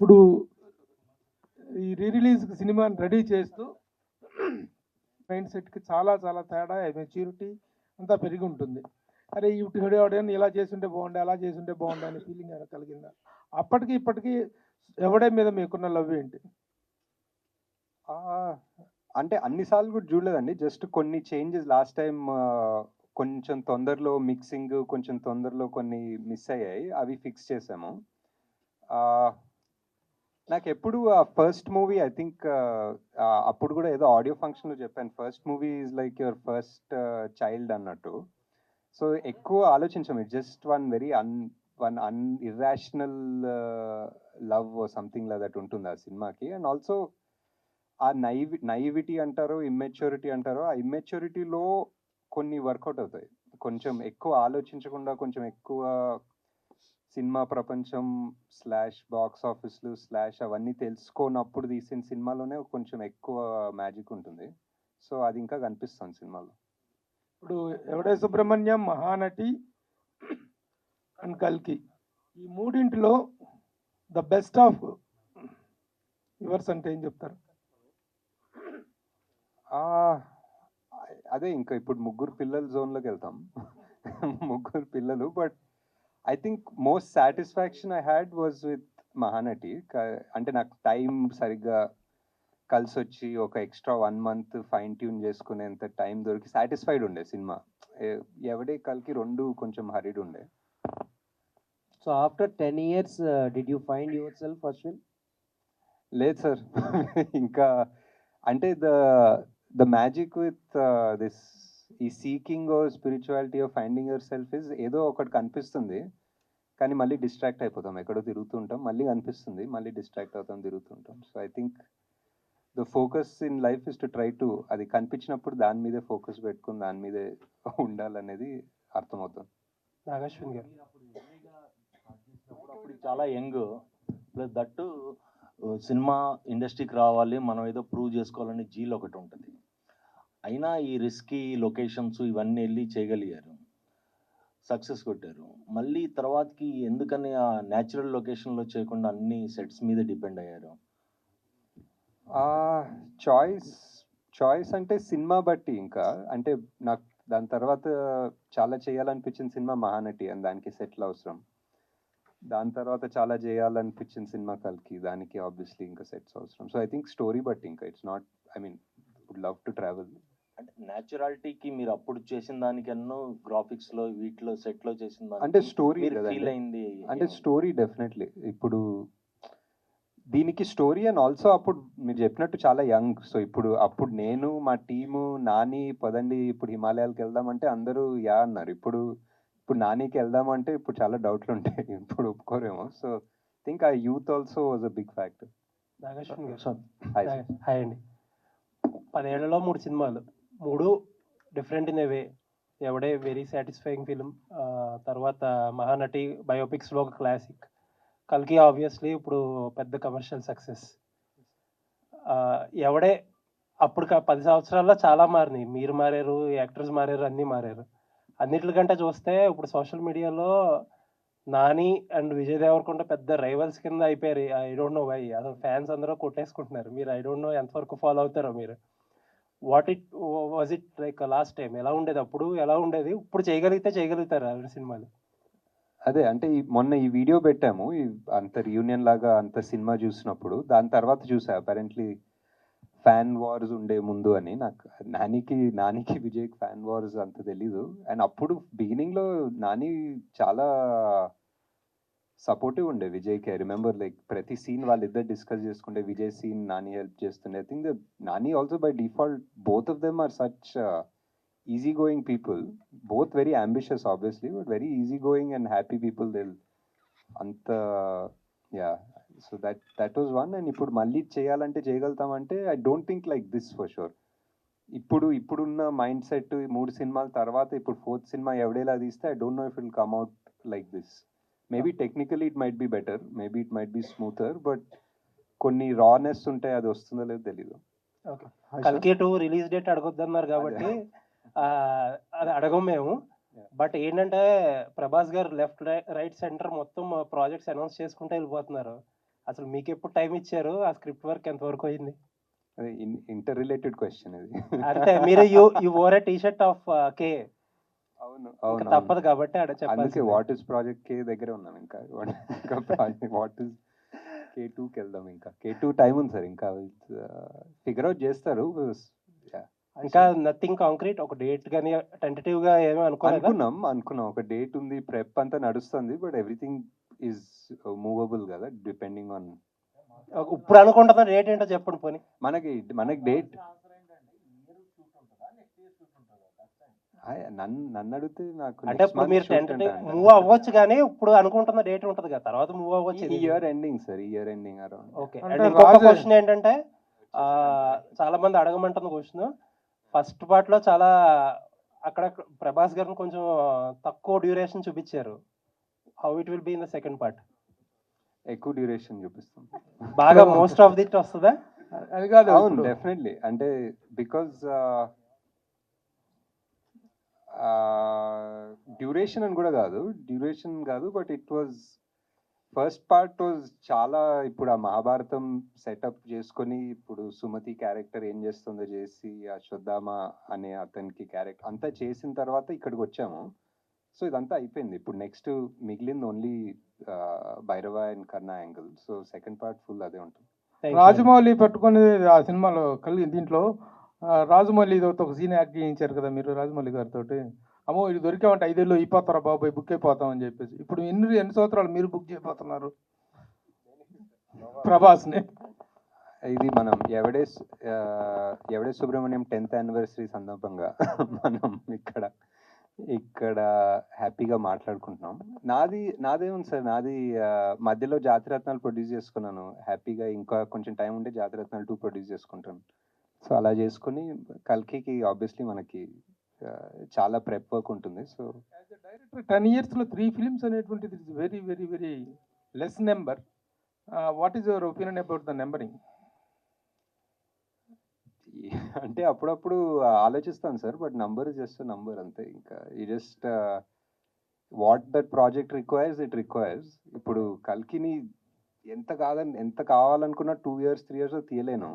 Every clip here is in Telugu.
ఇప్పుడు ఈ రీ రిలీజ్ సినిమాని రెడీ చేస్తూ మైండ్ సెట్కి చాలా చాలా తేడా, మెచ్యూరిటీ అంతా పెరిగి ఉంటుంది. అరే ఇప్పుడు ఎవడైనా ఇలా చేస్తుంటే బాగుండే, అలా చేస్తుంటే బాగుండే అనే ఫీలింగ్ ఏమైనా కలిగిందా? అప్పటికి ఇప్పటికీ ఎవడే మీద మీకున్న లవ్ ఏంటి? అంటే అన్నిసార్లు కూడా చూడలేదండి. జస్ట్ కొన్ని చేంజెస్ లాస్ట్ టైం కొంచెం తొందరలో మిక్సింగ్, కొంచెం తొందరలో కొన్ని మిస్ అయ్యాయి. అవి ఫిక్స్ చేసాము. నాకెప్పుడు ఆ ఫస్ట్ మూవీ ఐ థింక్ అప్పుడు కూడా ఏదో ఆడియో ఫంక్షన్‌లో చెప్పాను. First movie is like your first child అన్నట్టు. సో ఎక్కువ ఆలోచించాము. It's just one irrational love something like that ఉంటుంది ఆ సినిమాకి. అండ్ ఆల్సో ఆ నైవిటీ అంటారో, ఇమ్మెచ్యూరిటీ అంటారో, ఆ ఇమ్మెచ్యూరిటీలో కొన్ని వర్కౌట్ అవుతాయి. కొంచెం ఎక్కువ ఆలోచించకుండా, కొంచెం ఎక్కువ సినిమా ప్రపంచం స్లాష్ బాక్స్ ఆఫీస్లు స్లాష్ అవన్నీ తెలుసుకోనప్పుడు తీసిన సినిమాలోనే కొంచెం ఎక్కువ మ్యాజిక్ ఉంటుంది. సో అది ఇంకా కనిపిస్తుంది సినిమాలో. ఇప్పుడు ఎవడే సుబ్రహ్మణ్యం, మహానటి అండ్ కల్కి, ఈ మూడింటిలో ద బెస్ట్ ఆఫ్ యువర్స్ అంటే ఏం చెప్తారు? అదే ఇంకా ఇప్పుడు ముగ్గురు పిల్లల జోన్లోకి వెళ్తాం. ముగ్గురు పిల్లలు. But I think most satisfaction I had was with Mahanati. అంటే నాకు టైం సరిగ్గా కలిసి వచ్చి ఒక ఎక్స్ట్రా 1 month ఫైన్ ట్యూన్ చేసుకునేంత టైం దొరికి సాటిస్ఫైడ్ ఉండే సినిమా. ఎవడే కల్కి రెండు కొంచెం హరిడ్ ఉండే. So after 10 years did you find your self Ashwin? లేదు సార్. ఇంకా అంటే ద మ్యాజిక్ విత్ దిస్ ఈ seeking or spirituality or finding your self is ఏదో ఒకటి కనిపిస్తుంది, కానీ మళ్ళీ డిస్ట్రాక్ట్ అయిపోతాం. ఎక్కడో తిరుగుతుంటాం, మళ్ళీ కనిపిస్తుంది, మళ్ళీ డిస్ట్రాక్ట్ అవుతాం, తిరుగుతుంటాం. So I think the focus in life is to try to అది కనిపించినప్పుడు దాని మీదే ఫోకస్ పెట్టుకుని దాని మీదే ఉండాలనేది అర్థమవుతుంది. నాగశ్విన్ గారు అప్పుడు చాలా యంగ్, ప్లస్ దట్టు సినిమా ఇండస్ట్రీకి రావాలి, మనం ఏదో ప్రూవ్ చేసుకోవాలని జీల్ ఒకటి ఉంటుంది. అయినా ఈ రిస్కీ లొకేషన్స్ ఇవన్నీ వెళ్ళి చేయగలిగారు, సక్సెస్ కొట్టారు. మళ్ళీ తర్వాతకి ఎందుకని ఆ న్యాచురల్ లొకేషన్లో చేయకుండా అన్ని సెట్స్ మీద డిపెండ్ అయ్యారు? చాయిస్ అంటే సినిమా బట్టి. ఇంకా అంటే నాకు దాని తర్వాత చాలా చేయాలనిపించిన సినిమా మహానటి, అండ్ దానికి సెట్లు అవసరం. దాని తర్వాత చాలా చేయాలనిపించిన సినిమా కల్కి, దానికి ఆబ్వియస్లీ ఇంకా సెట్స్ అవసరం. సో ఐ థింక్ స్టోరీ బట్టి. ఇంకా it's not, I mean would love to travel. అంటే న్యాచురాలిటీకి మీరు అప్పుడు చేసిన దానికన్నా గ్రాఫిక్స్లో వీటిలో సెట్లో చేసిన అంటే స్టోరీ ఫీల్ అయింది అంటే స్టోరీ డెఫినెట్లీ. ఇప్పుడు దీనికి స్టోరీ అండ్ ఆల్సో అప్పుడు మీరు చెప్పినట్టు చాలా యంగ్. సో అప్పుడు నేను మా టీము నాని పదండి ఇప్పుడు హిమాలయాలకు వెళ్దామంటే అందరూ యా అన్నారు. ఇప్పుడు నానికి వెళ్దామంటే ఇప్పుడు చాలా డౌట్లు ఉంటాయి. ఇప్పుడు ఒప్పుకోరేమో. సో థింక్ ఆ youth also was a big factor. Nag Ashwin గారు హాయ్ అండి. 10 ఏళ్లలో 3 సినిమాలు, 3 different in a way. Yevade very satisfying film, తర్వాత మహానటి బయోపిక్స్లో ఒక క్లాసిక్, కల్కి ఆబ్వియస్లీ ఇప్పుడు పెద్ద కమర్షియల్ సక్సెస్. ఎవడే అప్పుడు 10 సంవత్సరాల్లో చాలా మారినాయి. మీరు మారారు, యాక్టర్స్ మారారు, అన్నీ మారారు. అన్నిటికంటే చూస్తే ఇప్పుడు సోషల్ మీడియాలో నాని అండ్ విజయ్ దేవరకొండ పెద్ద రైవల్స్ కింద అయిపోయారు. I don't know why. అసలు ఫ్యాన్స్ అందరూ కొట్టేసుకుంటున్నారు. మీరు ఐ డోంట్ నో ఎంతవరకు ఫాలో అవుతారో మీరు. Was it like last time ఎలా ఉండేది, అప్పుడు ఎలా ఉండేది, ఇప్పుడు చేయగలుగుతారా సినిమాలు? అదే అంటే మొన్న ఈ వీడియో పెట్టాము, అంత రియూనియన్ లాగా అంత సినిమా చూసినప్పుడు. దాని తర్వాత చూసా అపరెంట్లీ ఫ్యాన్ వార్స్ ఉండే ముందు అని. నాకు నానికి విజయ్కి ఫ్యాన్ వార్స్ అంత తెలీదు. అండ్ అప్పుడు బిగినింగ్లో నాని చాలా సపోర్టివ్ ఉండే విజయ్కి. ఐ రిమెంబర్ లైక్ ప్రతి సీన్ వాళ్ళిద్దరు డిస్కస్ చేసుకుంటే విజయ్ సీన్ నాని హెల్ప్ చేస్తుండే. I think Nani also by default both of them are such easy going people, both very ambitious obviously, but very easy going and happy people. They'll anta yeah, so that was one. And ఇప్పుడు మళ్ళీ చేయాలంటే చేయగలుగుతామంటే I don't think like this for sure. ఇప్పుడున్న మైండ్ సెట్ 3 సినిమాల తర్వాత ఇప్పుడు 4th సినిమా ఎవడేలా తీస్తే I don't know if it will come out like this. Maybe technically it might be better, maybe it might be smoother, but కొన్ని రానెస్ ఉంటాయి, అది వస్తుందో లేదో తెలీదు. ఓకే, కల్కి 2 రిలీజ్ డేట్ అడగొద్దన్నారు కాబట్టి అది అడగం మేము. బట్ ఏంటంటే ప్రభాస్ గారు లెఫ్ట్ రైట్ సెంటర్ మొత్తం ప్రాజెక్ట్స్ అనౌన్స్ చేసుకుంటే వెళ్ళిపోతున్నారు. అసలు మీకు ఎప్పుడు టైం ఇచ్చారు? ఆ స్క్రిప్ట్ వర్క్ ఎంతవరకు అయింది? అది ఇంటర్ రిలేటెడ్ క్వశ్చన్ ఇది. అంటే మీరు you wore a T shirt of K. అవును ఇంకా అవును తప్పదు కాబట్టి ఆడ అందుకే చెప్పాల్సిందే. వాట్ ఇస్ ప్రాజెక్ట్ కే దగ్గర ఉన్నాం ఇంకా ఇంకా ప్రాజెక్ట్ వాట్ ఇస్ K2కి వెళ్దాం. ఇంకా K2 టైం ఉంది సార్, ఇంకా ఫిగర్ అవుట్ చేస్తారు. Yeah. ఇంకా నథింగ్ కాంక్రీట్, ఒక డేట్ గానీ టెంటేటివ్ గా ఏమీ అనుకోలేదా? అనుకున్నాం ఒక డేట్ ఉంది, ప్రెప్ అంతా నడుస్తుంది, బట్ ఎవ్రీథింగ్ ఈజ్ మూవబుల్ కదా, డిపెండింగ్ ఆన్ ఇప్పుడు అనుకుంటున్న డేట్ ఏంటో చెప్పండి పోనీ. మనకి డేట్. నన్ను అడిగితే నాకు అంటే ఇప్పుడు మీరు టెంటేటివ్ మూవ్ అవ్వచ్చు కానీ ఇప్పుడు అనుకుంటున్న డేట్ ఉంటది కదా, తర్వాత మూవ్ అవ్వచ్చు. ఈ ఇయర్ ఎండింగ్ సార్, ఈ ఇయర్ ఎండింగ్ అరౌండ్. ఓకే. అంటే అండ్ ఇంకొక రాజు- క్వశ్చన్ ఏంటంటే చాలా మంది అడగమంటున్న క్వశ్చన్, ఫస్ట్ పార్ట్ లో చాలా అక్కడ ప్రభాస్ గారిని కొంచెం తక్కువ డ్యూరేషన్ చూపించారు. How it will be in the second part? ఎక్కువ డ్యూరేషన్ చూపిస్తాం. బాగా మోస్ట్ ఆఫ్ దిట్ వస్తుందా? అది కాదు అవును ఇప్పుడు. డెఫినెట్లీ. అంటే బికాజ్ డ్యూరేషన్ అని కూడా కాదు, but it was first part was చాలా, ఇప్పుడు ఆ మహాభారతం సెటప్ చేసుకొని ఇప్పుడు సుమతి క్యారెక్టర్ ఏం చేస్తుందో చేసి, ఆ శ్రద్ధామ అనే అతనికి క్యారెక్టర్ అంతా చేసిన తర్వాత ఇక్కడికి వచ్చాము. సో ఇదంతా అయిపోయింది. ఇప్పుడు నెక్స్ట్ మిగిలింది only Bhairava and Karna angle. So second part full అదే ఉంటుంది. Thank you. రాజమౌళి పట్టుకొని ఆ సినిమాలో దీంట్లో రాజమౌళితో ఒక సీన్ యాక్ట్ చేయించారు కదా మీరు రాజమౌళి గారితో. అమ్మో ఇది దొరికామంటే 5 ఏళ్ళు అయిపోతారా బాబాయ్, బుక్ అయిపోతామని చెప్పేసి. ఇప్పుడు ఎన్ని సంవత్సరాలు మీరు బుక్ చేయబోతున్నారు ప్రభాస్ని? ఇది మనం ఎవడే సుబ్రహ్మణ్యం 10th యానివర్సరీ సందర్భంగా మనం ఇక్కడ హ్యాపీగా మాట్లాడుకుంటున్నాం. నాదేముంది సార్, మధ్యలో జాతిరత్నాలు ప్రొడ్యూస్ చేసుకున్నాను హ్యాపీగా. ఇంకా కొంచెం టైం ఉంటే జాతిరత్నాలు 2 ప్రొడ్యూస్ చేసుకుంటాను. సో అలా చేసుకుని కల్కికి ఆబ్వియస్లీ మనకి చాలా ప్రెప్ వర్క్ ఉంటుంది. సో డైరెక్టర్ 10 yearsలో 3 films అనేటువంటిది is very very very less number. What is your opinion about the numbering? అంటే అప్పుడప్పుడు ఆలోచిస్తాను sir, but number is just number అంతే. ఇంకా ఈ just what that project requires. ఇప్పుడు కల్కిని ఎంత కావాలనుకున్నా 2 years 3 years తీయలేను.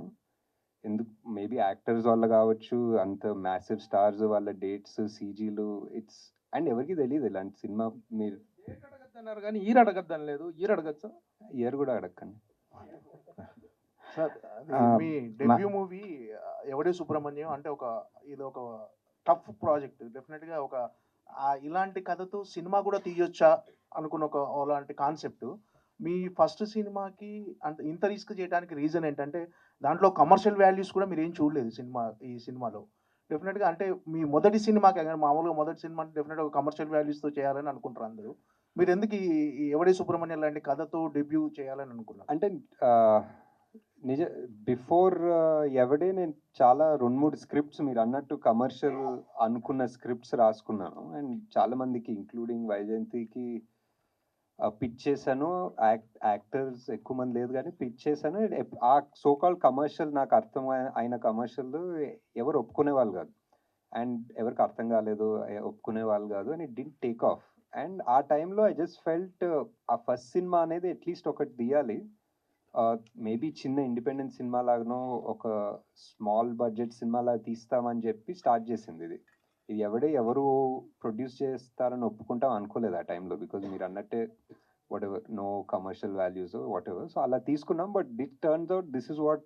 ఎందుకు, మేబీ యాక్టర్స్ వల్ల కావచ్చు, అంత మ్యాసివ్ స్టార్స్ వాళ్ళ డేట్స్, సీజీలు, ఇట్స్ అండ్ ఎవరికి తెలియదు ఇలాంటి సినిమా. మీరు డేట్ అడగద్దన్నారు కానీ ఇయర్ అడగద్దని లేదు. ఇయర్ అడగచ్చా? ఇయర్ కూడా అడగండి సార్. మీ డెబ్యూ మూవీ ఎవడే సుబ్రహ్మణ్యం అంటే ఇది ఒక టఫ్ ప్రాజెక్ట్. డెఫినెట్గా ఇలాంటి కథతో సినిమా కూడా తీయొచ్చా అనుకున్న అలాంటి కాన్సెప్ట్. మీ ఫస్ట్ సినిమాకి అంటే ఇంత రిస్క్ చేయడానికి రీజన్ ఏంటంటే దాంట్లో కమర్షియల్ వాల్యూస్ కూడా మీరు ఏం చూడలేదు ఈ సినిమాలో. డెఫినెట్గా అంటే మీ మొదటి సినిమాకి మామూలుగా మొదటి సినిమా అంటే డెఫినెట్గా కమర్షియల్ వాల్యూస్తో చేయాలని అనుకుంటారు అందరూ. మీరు ఎందుకు ఈ ఎవడే సుబ్రహ్మణ్యం లాంటి కథతో డెబ్యూ చేయాలని అనుకున్నారు? అంటే బిఫోర్ ఎవడే నేను చాలా 2-3 స్క్రిప్ట్స్ మీరు అన్నట్టు కమర్షియల్ అనుకున్న స్క్రిప్ట్స్ రాసుకున్నాను. అండ్ చాలా మందికి ఇంక్లూడింగ్ వైజయంతికి పిచ్ చేశాను. యాక్టర్స్ ఎక్కువ మంది లేదు కానీ పిచ్ చేశాను. ఆ సోకాల్ కమర్షియల్, నాకు అర్థం అయిన కమర్షియల్ ఎవరు ఒప్పుకునే వాళ్ళు కాదు, అండ్ ఎవరికి అర్థం కాలేదు, ఒప్పుకునే వాళ్ళు కాదు, and it didn't take off. And ఆ టైంలో ఐ జస్ట్ ఫెల్ట్ ఆ ఫస్ట్ సినిమా అనేది అట్లీస్ట్ ఒకటి తీయాలి. మేబీ చిన్న ఇండిపెండెంట్ సినిమా లాగానో ఒక స్మాల్ బడ్జెట్ సినిమా లాగా తీస్తామని చెప్పి స్టార్ట్ చేసింది ఇది ఎవరు ప్రొడ్యూస్ చేస్తారని ఒప్పుకుంటాం అనుకోలేదు ఆ టైంలో. బికాజ్ మీరు అన్నట్టే whatever, no commercial values whatever. So అలా తీసుకున్నాం. But it turns out this is what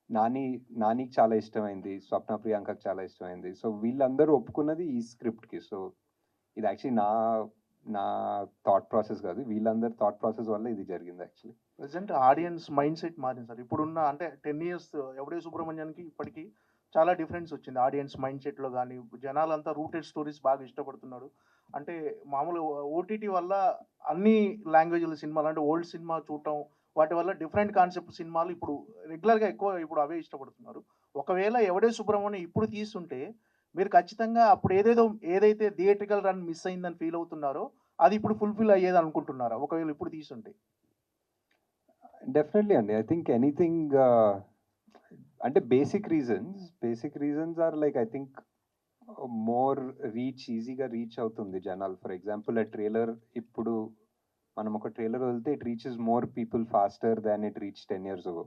నానికి చాలా ఇష్టమైంది, స్వప్న ప్రియాంకకి చాలా ఇష్టమైంది. సో వీళ్ళందరూ ఒప్పుకున్నది ఈ స్క్రిప్ట్కి. సో ఇది యాక్చువల్లీ నా థాట్ ప్రాసెస్ కాదు, వీళ్ళందరి థాట్ ప్రాసెస్ వల్ల ఇది జరిగింది actually. Present audience mind set మారింది సార్. ఇప్పుడున్న అంటే 10 years ఎవడే సుబ్రహ్మణ్యానికి ఇప్పటికీ చాలా డిఫరెన్స్ వచ్చింది ఆడియన్స్ మైండ్ సెట్లో కానీ. జనాలంతా రూటెడ్ స్టోరీస్ బాగా ఇష్టపడుతున్నారు. అంటే మామూలు ఓటీటీ వల్ల అన్ని లాంగ్వేజ్ల సినిమాలు అంటే ఓల్డ్ సినిమా చూడటం, వాటి వల్ల డిఫరెంట్ కాన్సెప్ట్ సినిమాలు ఇప్పుడు రెగ్యులర్గా ఎక్కువ ఇప్పుడు అవే ఇష్టపడుతున్నారు. ఒకవేళ ఎవడే సుబ్రహ్మణ్యం ఇప్పుడు తీస్తుంటే మీరు ఖచ్చితంగా అప్పుడు ఏదైతే థియేట్రికల్ రన్ మిస్ అయిందని ఫీల్ అవుతున్నారో అది ఇప్పుడు ఫుల్ఫిల్ అయ్యేది అనుకుంటున్నారా ఒకవేళ ఇప్పుడు తీసుంటే? డెఫినెట్లీ అండి. ఐ థింక్ ఎనీథింగ్ అంటే basic reasons are like I think more ఈజీగా రీచ్ అవుతుంది జనాలు. ఫర్ ఎగ్జాంపుల్ ఆ ట్రైలర్ ఇప్పుడు మనం ఒక ట్రైలర్ వదిలితే it reaches more people faster than it reach 10 years ago.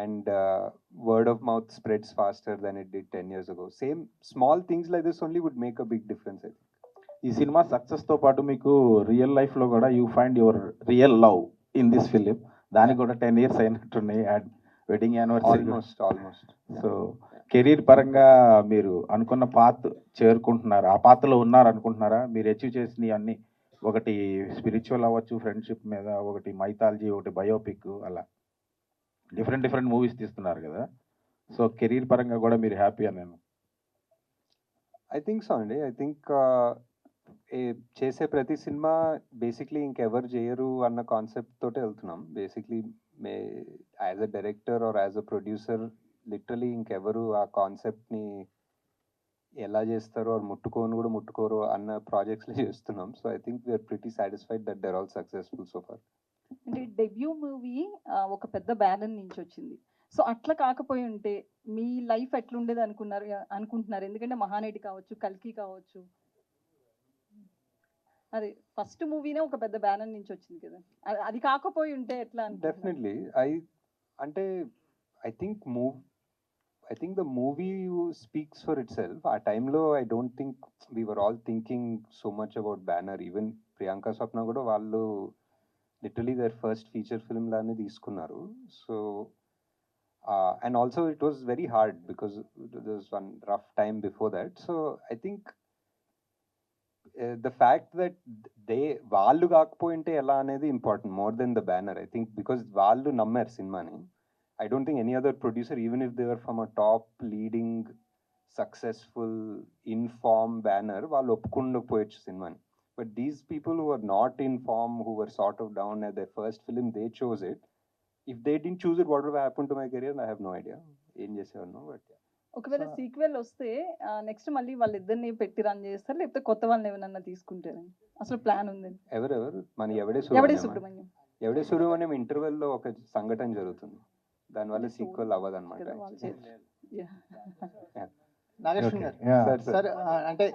And word of mouth spreads faster than it did 10 years ago. Same small things like this only would make a big difference, I think. ఈ సినిమా సక్సెస్తో పాటు మీకు రియల్ లైఫ్లో కూడా you find your real love in this film. దానికి కూడా 10 years అయినట్టున్నాయి, wedding anniversary. Almost. So career పరంగా మీరు అనుకున్న పాత్ చేరుకుంటున్నారా, ఆ పాత్రలో ఉన్నారు అనుకుంటున్నారా? మీరు అచీవ్ చేసినవి అన్ని, ఒకటి స్పిరిచువల్ అవ్వచ్చు, ఫ్రెండ్షిప్ మీద, ఒకటి మైథాలజీ, ఒకటి బయోపిక్, అలా డిఫరెంట్ మూవీస్ తీస్తున్నారు కదా. సో కెరీర్ పరంగా కూడా మీరు హ్యాపీ అని నేను I think so అండి. I think చేసే ప్రతి సినిమా బేసిక్లీ ఇంకెవరు చేయరు అన్న కాన్సెప్ట్ తోటే వెళ్తున్నాం. Basically as a director or as a producer literally ఇంకెవరు ఆ కాన్సెప్ట్ని ఎలా చేస్తారో ఆర్ ముట్టుకోరు అన్న ప్రాజెక్ట్స్లో చేస్తున్నాం. So I think we're pretty satisfied that they're all successful so far. అంటే డెబ్యూ మూవీ ఒక పెద్ద బ్యానర్ నుంచి వచ్చింది. సో అట్లా కాకపోయి ఉంటే మీ లైఫ్ ఎట్లుండేది అనుకుంటున్నారు? ఎందుకంటే మహానటి కావచ్చు, కల్కి కావచ్చు, అది ఫస్ట్ మూవీనే ఒక పెద్ద బ్యానర్ నుంచి వచ్చింది కదా. అది కాకపోయి ఉంటే ఎట్లా? Definitely I think the movie speaks for itself. ఆ టైంలో I don't think we were all thinking so much about banner. Even Priyanka స్వప్న కూడా వాళ్ళు literally their first feature film లానే తీసుకున్నారు. So and also it was very hard because there was one rough time before that. So I think the fact that వాళ్ళు కాకపోయింటే ఎలా అనేది important more than the banner. I think because వాళ్ళు నమ్మారు సినిమాని. I don't think any other producer, even if they were from a top leading successful in-form banner, వాళ్ళు ఒప్పుకుండకపోయచ్చు సినిమాని. But these people who were not in form, who were sort of down at their first film, they chose it. If they didn't choose it, what would have happened to my career? I have no idea. ఏం చేసేవారు. బట్ ఒకవేళ సీక్వెల్ వస్తే నెక్స్ట్ మళ్ళీ వాళ్ళిద్దరిని పెట్టి రన్ చేస్తారు, లేకపోతే కొత్త వాళ్ళని ఏమైనా తీసుకుంటారని అసలు ప్లాన్ ఉంది? ఎవరెవరు? మన ఎవడే సుబ్రహ్మణ్యం ఇంటర్వెల్లో ఒక సంఘటన జరుగుతుంది, దానివల్ల సీక్వెల్ అవ్వదు అనమాట. నాగేశ్వర గారు సార్, అంటే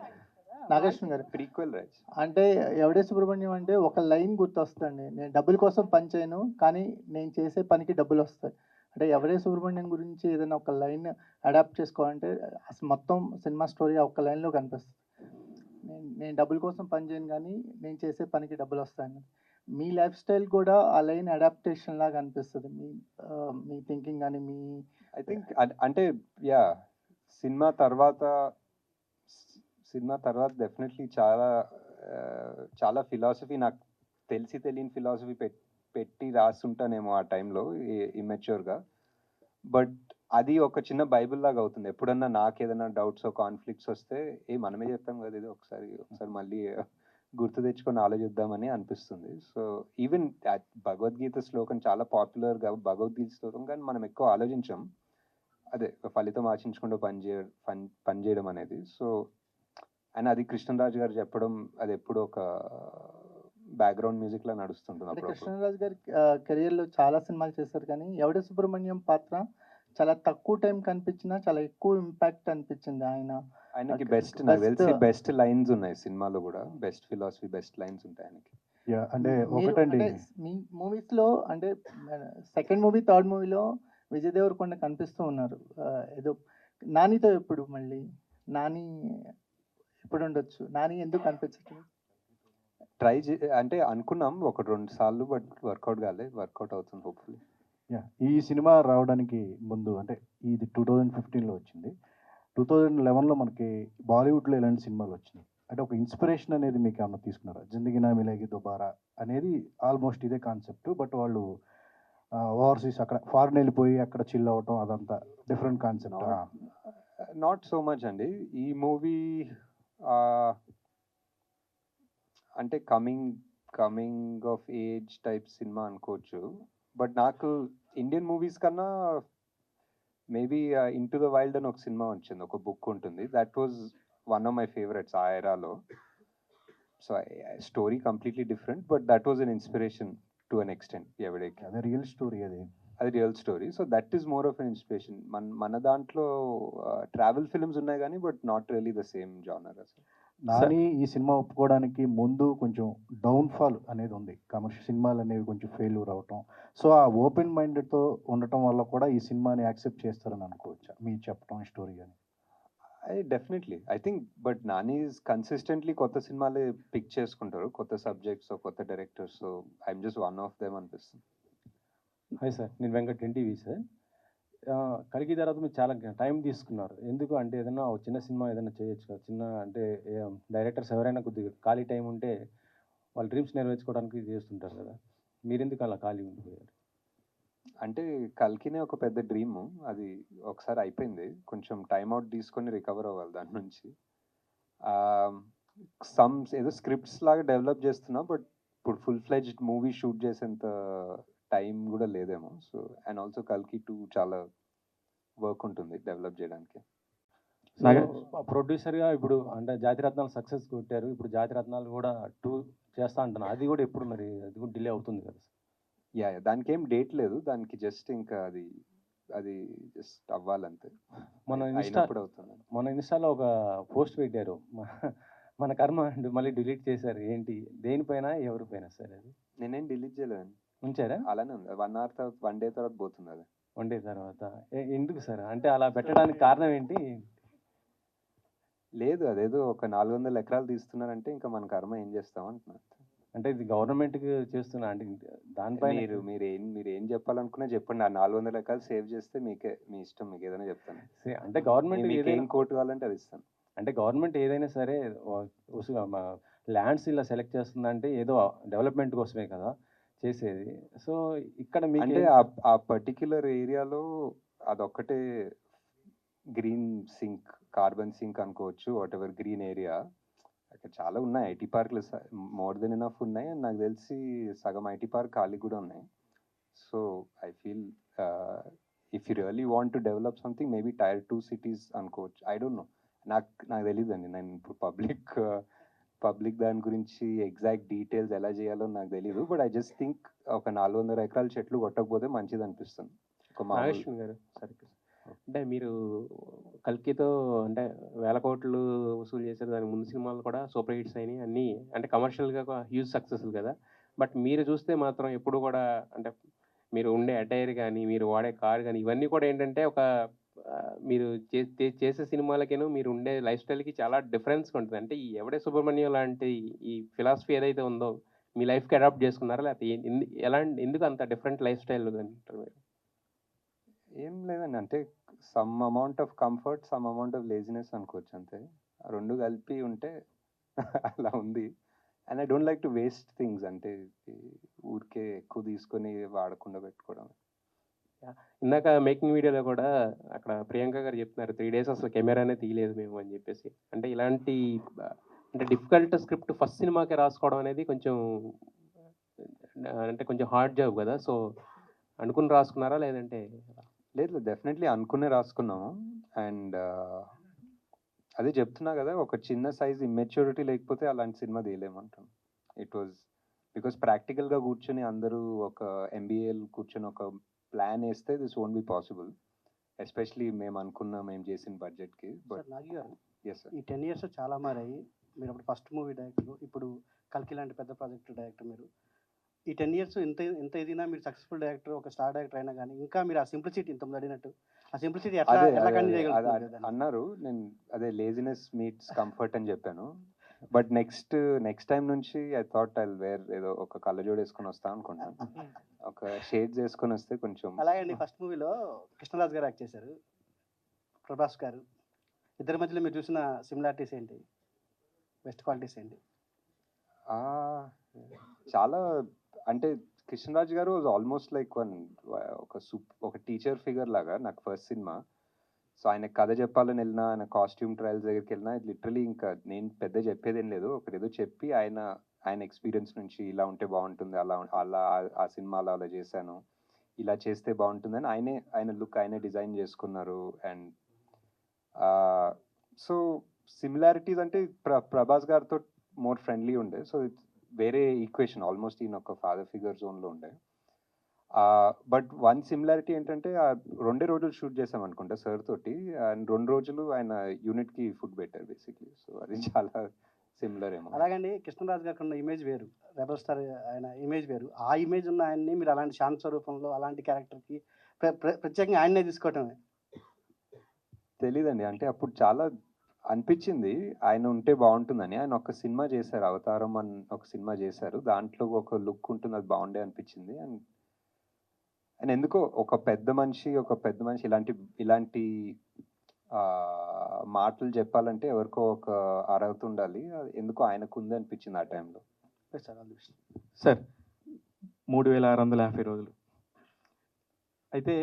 నాగేశ్వర గారు ప్రీక్వెల్ రైట్ అంటే ఎవడే సుబ్రహ్మణ్యం అంటే ఒక లైన్ గుర్తొస్తుంది, నేను డబ్బుల కోసం పని చేయను కానీ నేను చేసే పనికి డబ్బులు వస్తాయి. అంటే ఎవడే సుబ్రహ్మణ్యం గురించి ఏదైనా ఒక లైన్ అడాప్ట్ చేసుకోవాలంటే అసలు మొత్తం సినిమా స్టోరీ ఆ ఒక్క లైన్లో కనిపిస్తుంది. నేను డబ్బుల కోసం పని చేయను కానీ నేను చేసే పనికి డబ్బులు వస్తాయని. మీ లైఫ్ స్టైల్ కూడా ఆ లైన్ అడాప్టేషన్ లాగా అనిపిస్తుంది, మీ థింకింగ్ కానీ మీ. ఐ థింక్ అంటే యా సినిమా తర్వాత డెఫినెట్లీ చాలా ఫిలాసఫీ, నాకు తెలియని ఫిలాసఫీ పెట్టి రాస్తుంటానేమో ఆ టైంలో ఇమ్మెచ్యూర్గా. బట్ అది ఒక చిన్న బైబిల్ లాగా అవుతుంది. ఎప్పుడన్నా నాకు ఏదైనా డౌట్స్ కాన్ఫ్లిక్ట్స్ వస్తే మనమే చెప్తాం కదా, ఇది ఒకసారి మళ్ళీ గుర్తు తెచ్చుకొని ఆలోచిద్దామని అనిపిస్తుంది. సో ఈవెన్ భగవద్గీత శ్లోకం చాలా పాపులర్గా భగవద్గీత శ్లోకం, కానీ మనం ఎక్కువ ఆలోచించాం. అదే ఫలితం ఆశించకుండా పనిచేయడం అనేది. సో అండ్ అది కృష్ణరాజు గారు చెప్పడం, అది ఎప్పుడు ఒక బ్యాక్గ్రౌండ్ మ్యూజిక్ లా నడుస్తుంటుంది. కృష్ణరాజు గారి కెరియర్లో చాలా సినిమాలు చేశారు, కానీ ఎవడే సుబ్రహ్మణ్యం పాత్ర చాలా తక్కువ టైం కనిపించినా చాలా ఎక్కువ ఇంపాక్ట్ అనిపించింది. ఆయనకి బెస్ట్ లైన్స్ ఉన్నాయి సినిమాలో కూడా, బెస్ట్ ఫిలాసఫీ, బెస్ట్ లైన్స్ ఉంటాయి ఆయనకి. అంటే ఒకటండి మీ మూవీస్ లో, అంటే సెకండ్ మూవీ థర్డ్ మూవీలో విజయ్ దేవరకొండ కనిపిస్తూ ఉన్నారు. ఏదో నానితో ఎప్పుడు మళ్ళీ నాని ఎప్పుడు ఉండొచ్చు, నాని ఎందుకు కనిపించట్లేదు? అంటే అనుకున్నాం 1-2 సార్లు, బట్ వర్కౌట్ కాలేదు. వర్కౌట్ అవుతుంది హోప్ఫుల్లీ. ఈ సినిమా రావడానికి ముందు, అంటే ఇది 2015లో వచ్చింది, 2011లో మనకి బాలీవుడ్లో ఇలాంటి సినిమాలు వచ్చినాయి. అంటే ఒక ఇన్స్పిరేషన్ అనేది మీకు ఏమన్నా తీసుకున్నారా? జిందగీ నా మిలేగి దోబారా అనేది ఆల్మోస్ట్ ఇదే కాన్సెప్ట్, బట్ వాళ్ళు ఓవర్సీస్ అక్కడ ఫారిన్ వెళ్ళిపోయి అక్కడ చిల్ అవ్వటం, అదంతా different concept. Not so much అండి. ఈ మూవీ అంటే కమింగ్ ఆఫ్ ఏజ్ టైప్ సినిమా అనుకోవచ్చు. బట్ నాకు ఇండియన్ మూవీస్ కన్నా మేబీ ఇంటూ ద వైల్డ్ అని ఒక సినిమా వచ్చింది, ఒక బుక్ ఉంటుంది. That was one of my favourites ఆ ఎరాలో. So story completely different, but that was an inspiration to an extent. ఎవడేకి అదే రియల్ స్టోరీ, అది real story. So that is more of an inspiration. మన దాంట్లో ట్రావెల్ ఫిల్మ్స్ ఉన్నాయి కానీ, but not really the same genre అసలు. నాని ఈ సినిమా ఒప్పుకోవడానికి ముందు కొంచెం డౌన్ఫాల్ అనేది ఉంది, కమర్షియల్ సినిమాలు అనేవి కొంచెం ఫెయిల్యూర్ అవటం. సో ఆ ఓపెన్ మైండెడ్తో ఉండటం వల్ల కూడా ఈ సినిమాని యాక్సెప్ట్ చేస్తారని అనుకోవచ్చా మీరు చెప్పడం స్టోరీ కానీ? Definitely I think but Nani consistently కొత్త సినిమాలే పిక్ చేసుకుంటారు, కొత్త సబ్జెక్ట్స్ కొత్త directors. So I'm just one of them అనిపిస్తుంది. హాయ్ సార్, నేను వెంకట్ ఎన్టీవీ సార్. కలికి తర్వాత మీరు చాలా టైం తీసుకున్నారు. ఎందుకు అంటే ఏదైనా ఒక చిన్న సినిమా ఏదైనా చేయొచ్చు కదా, చిన్న అంటే డైరెక్టర్స్ ఎవరైనా కొద్దిగా ఖాళీ టైం ఉంటే వాళ్ళ డ్రీమ్స్ నెరవేర్చుకోవడానికి చేస్తుంటారు కదా, మీరెందుకు అలా ఖాళీ ఉండిపోయారు? అంటే కల్కినే ఒక పెద్ద డ్రీమ్, అది ఒకసారి అయిపోయింది. కొంచెం టైం అవుట్ తీసుకొని రికవర్ అవ్వాలి దాని నుంచి. ఏదో స్క్రిప్ట్స్ లాగా డెవలప్ చేస్తున్నా, బట్ ఇప్పుడు ఫుల్ ఫ్లెడ్జ్డ్ మూవీ షూట్ చేసేంత టైం కూడా లేదేమో. సో అండ్ ఆల్సో కల్కి 2 చాలా వర్క్ ఉంటుంది డెవలప్ చేయడానికి. ప్రొడ్యూసర్గా ఇప్పుడు అంటే జాతిరత్నాలు సక్సెస్ కొట్టారు, ఇప్పుడు జాతిరత్నాలు కూడా 2 చేస్తా అంటున్నారు. అది కూడా ఎప్పుడు మరి అది కూడా డిలే అవుతుంది కదా? యా, దానికి ఏం డేట్ లేదు, దానికి జస్ట్ ఇంకా అది జస్ట్ అవ్వాలంతే. అయినప్పుడు అవుతుంది. మన ఇన్స్టాలో ఒక పోస్ట్ పెట్టారు, మన కర్మ అండ్ మళ్ళీ డిలీట్ చేశారు. ఏంటి, దేనిపైన ఎవరిపైన సార్ అది? నేనేం డిలీట్ చేయలేదు, ఉంచారా? అలానే ఉంది. 1 hour తర్వాత 1 day తర్వాత పోతుంది అది. 1 day తర్వాత ఎందుకు సార్, అంటే అలా పెట్టడానికి కారణం ఏంటి? లేదు, అదేదో ఒక 400 ఎకరాలు తీస్తున్నారంటే ఇంకా మన కర్మ ఏం చేస్తాం అంటున్నారు. అంటే ఇది గవర్నమెంట్కి చేస్తున్నా అంటే దానిపైన మీరు ఏం చెప్పాలనుకున్నా చెప్పండి. ఆ 400 ఎకరాలు సేవ్ చేస్తే మీకే, మీ ఇష్టం, మీకు ఏదైనా చెప్తాను. అంటే గవర్నమెంట్ ఏం కోర్టు కావాలంటే అది ఇస్తాను. అంటే గవర్నమెంట్ ఏదైనా సరే ల్యాండ్స్ ఇలా సెలెక్ట్ చేస్తుందంటే ఏదో డెవలప్మెంట్ కోసమే కదా చేసేది. సో ఇక్కడ మీకు అంటే ఆ పర్టిక్యులర్ ఏరియాలో అదొక్కటే గ్రీన్ సింక్, కార్బన్ సింక్ అనుకోవచ్చు, వాట్ ఎవర్ గ్రీన్ ఏరియా. అక్కడ చాలా ఉన్నాయి ఐటీ పార్క్లు, మోర్ దెన్ ఎనఫ్ ఉన్నాయి. అండ్ నాకు తెలిసి సగం ఐటీ పార్క్ ఖాళీ కూడా ఉన్నాయి. So I feel if you really want to develop something, maybe Tier 2 cities అనుకోవచ్చు. ఐ డోంట్ నో, నాకు తెలియదు అండి. నేను ఇప్పుడు పబ్లిక్ దాని గురించి ఎగ్జాక్ట్ డీటెయిల్స్ ఎలా చేయాలో నాకు తెలియదు. బట్ ఐ జస్ట్ థింక్ ఒక 400 ఎకరాల చెట్లు కొట్టకపోతే మంచిది అనిపిస్తుంది. నాగేశ్వర్ గారు సరే, అంటే మీరు కల్కితో అంటే 1000 కోట్లు వసూలు చేశారు, దానికి ముందు సినిమాలు కూడా సూపర్ హిట్స్ అయినాయి అన్నీ, అంటే కమర్షియల్గా హ్యూజ్ సక్సెస్ఫుల్ కదా. బట్ మీరు చూస్తే మాత్రం ఎప్పుడు కూడా అంటే మీరు ఉండే అటైర్ కానీ మీరు వాడే కార్ కానీ ఇవన్నీ కూడా ఏంటంటే ఒక మీరు చేసే సినిమాలకేను మీరు ఉండే లైఫ్ స్టైల్కి చాలా డిఫరెన్స్ ఉంటుంది. అంటే ఈ ఎవడే సుబ్రహ్మణ్యం లాంటి ఈ ఫిలాసఫీ ఏదైతే ఉందో మీ లైఫ్కి అడాప్ట్ చేసుకున్నారా, లేకపోతే ఎందుకు అంత డిఫరెంట్ లైఫ్ స్టైల్ అంటారు మీరు? ఏం లేదండి, అంటే some amount of comfort, some amount of laziness అనుకోవచ్చు అంతే. రెండు కలిపి ఉంటే అలా ఉంది. And I don't like to waste things, అంటే ఊరికే ఎక్కువ తీసుకొని వాడకుండా పెట్టుకోవడం. ఇందాక మేకింగ్ వీడియోలో కూడా అక్కడ ప్రియాంక గారు చెప్తున్నారు 3 days అసలు కెమెరానే తీయలేదు మేము అని చెప్పేసి. అంటే ఇలాంటి అంటే డిఫికల్ట్ స్క్రిప్ట్ ఫస్ట్ సినిమాకి రాసుకోవడం అనేది కొంచెం అంటే కొంచెం హార్డ్ జాబ్ కదా. సో అనుకుని రాసుకున్నారా లేదంటే? లేదు, డెఫినెట్లీ అనుకునే రాసుకున్నాము. అండ్ అదే చెప్తున్నా కదా, ఒక చిన్న సైజ్ ఇమ్మెచ్యూరిటీ లేకపోతే అలాంటి సినిమా తీయలేమంటాం. ఇట్ వాజ్ బికాస్ ప్రాక్టికల్గా కూర్చొని అందరూ ఒక ఎంబీఏలు కూర్చొని ఒక ప్లాన్ వేస్తే this won't be possible, especially మేము చేసిన బడ్జెట్కి. బట్ నాగి గారు, ఎస్ సార్, ఈ 10 years చాలా మారాయి. మీరు అప్పుడు ఫస్ట్ మూవీ డైరెక్టర్, ఇప్పుడు కల్కి లాంటి పెద్ద ప్రాజెక్ట్ డైరెక్టర్. మీరు ఈ 10 years ఎంత ఎదిగినా మీరు సక్సెస్ఫుల్ డైరెక్టర్, ఒక స్టార్ డైరెక్టర్ అయినా కానీ ఇంకా మీరు ఆ సింప్లిసిటీ ఇంతమంది అడిగినట్టు ఆ సింప్లిసిటీ ఎట్లా కంటిన్యూ చేయగలుగుతారు అన్నారు. నేను అదే లేజినెస్ మీట్స్ కంఫర్ట్ అని చెప్పాను. బట్ నెక్స్ట్ టైం నుంచి ఐ థాట్ ఐ వేర్ ఏదో ఒక కళ్ళజోడు వేసుకొని వస్తా అనుకుంటాను, ఒక షేడ్స్ వేసుకొని వస్తే కొంచెం. అలాగే ఫస్ట్ మూవీలో కృష్ణరాజ్ గారు యాక్ట్ చేశారు, ప్రభాస్ గారు. ఇద్దరి మధ్యలో మీరు చూసిన సిమిలారిటీస్ ఏంటి, బెస్ట్ క్వాలిటీస్ ఏంటి? చాలా, అంటే కృష్ణరాజ్ గారు వాజ్ ఆల్మోస్ట్ లైక్ ఒక టీచర్ ఫిగర్ లాగా నాకు ఫస్ట్ సినిమా. సో ఆయన కథ చెప్పాలని వెళ్ళినా, ఆయన కాస్ట్యూమ్ ట్రయల్స్ దగ్గరికి వెళ్ళినా, లిటరలీ ఇంకా నేను పెద్ద చెప్పేదేం లేదు, ఒకటేదో చెప్పి ఆయన ఎక్స్పీరియన్స్ నుంచి ఇలా ఉంటే బాగుంటుంది, అలా ఆ సినిమాలో అలా చేశాను, ఇలా చేస్తే బాగుంటుందని ఆయన లుక్ ఆయనే డిజైన్ చేసుకున్నారు. అండ్ సో సిమిలారిటీస్ అంటే ప్రభాస్ గారితో మోర్ ఫ్రెండ్లీ ఉండే. సో వేరే ఈక్వేషన్, ఆల్మోస్ట్ ఈయన ఒక ఫాదర్ ఫిగర్ జోన్లో ఉండే. బట్ వన్ సిమిలారిటీ ఏంటంటే రెండే రోజులు షూట్ చేసాం అనుకుంటా సార్ తోటి, అండ్ 2 రోజులు ఆయన యూనిట్కి ఫుడ్ పెట్టారు బేసిక్లీ. సో అది చాలా సిమిలర్ ఏమో. అలాగండి కృష్ణరాజు గారికి ఉన్న ఇమేజ్ వేరు, రెబల్ స్టార్ ఆయన ఇమేజ్ వేరు. ఆ ఇమేజ్ ఉన్న ఆయన్ని మీరు అలాంటి శాంత స్వరూపంలో అలాంటి క్యారెక్టర్కి ప్రత్యేకంగా ఆయన్నే తీసుకోవటమే. తెలీదండి, అంటే అప్పుడు చాలా అనిపించింది ఆయన ఉంటే బాగుంటుందని. ఆయన ఒక సినిమా చేశారు, అవతారం అని ఒక సినిమా చేశారు, దాంట్లో ఒక లుక్ ఉంటుంది, అది బాగుండే అనిపించింది. అండ్ అండ్ ఎందుకో ఒక పెద్ద మనిషి ఇలాంటి ఇలాంటి మాటలు చెప్పాలంటే ఎవరికో ఒక అర్హత ఉండాలి, అది ఎందుకో ఆయనకు ఉంది అనిపించింది ఆ టైంలో. సార్ 3650 రోజులు అయితే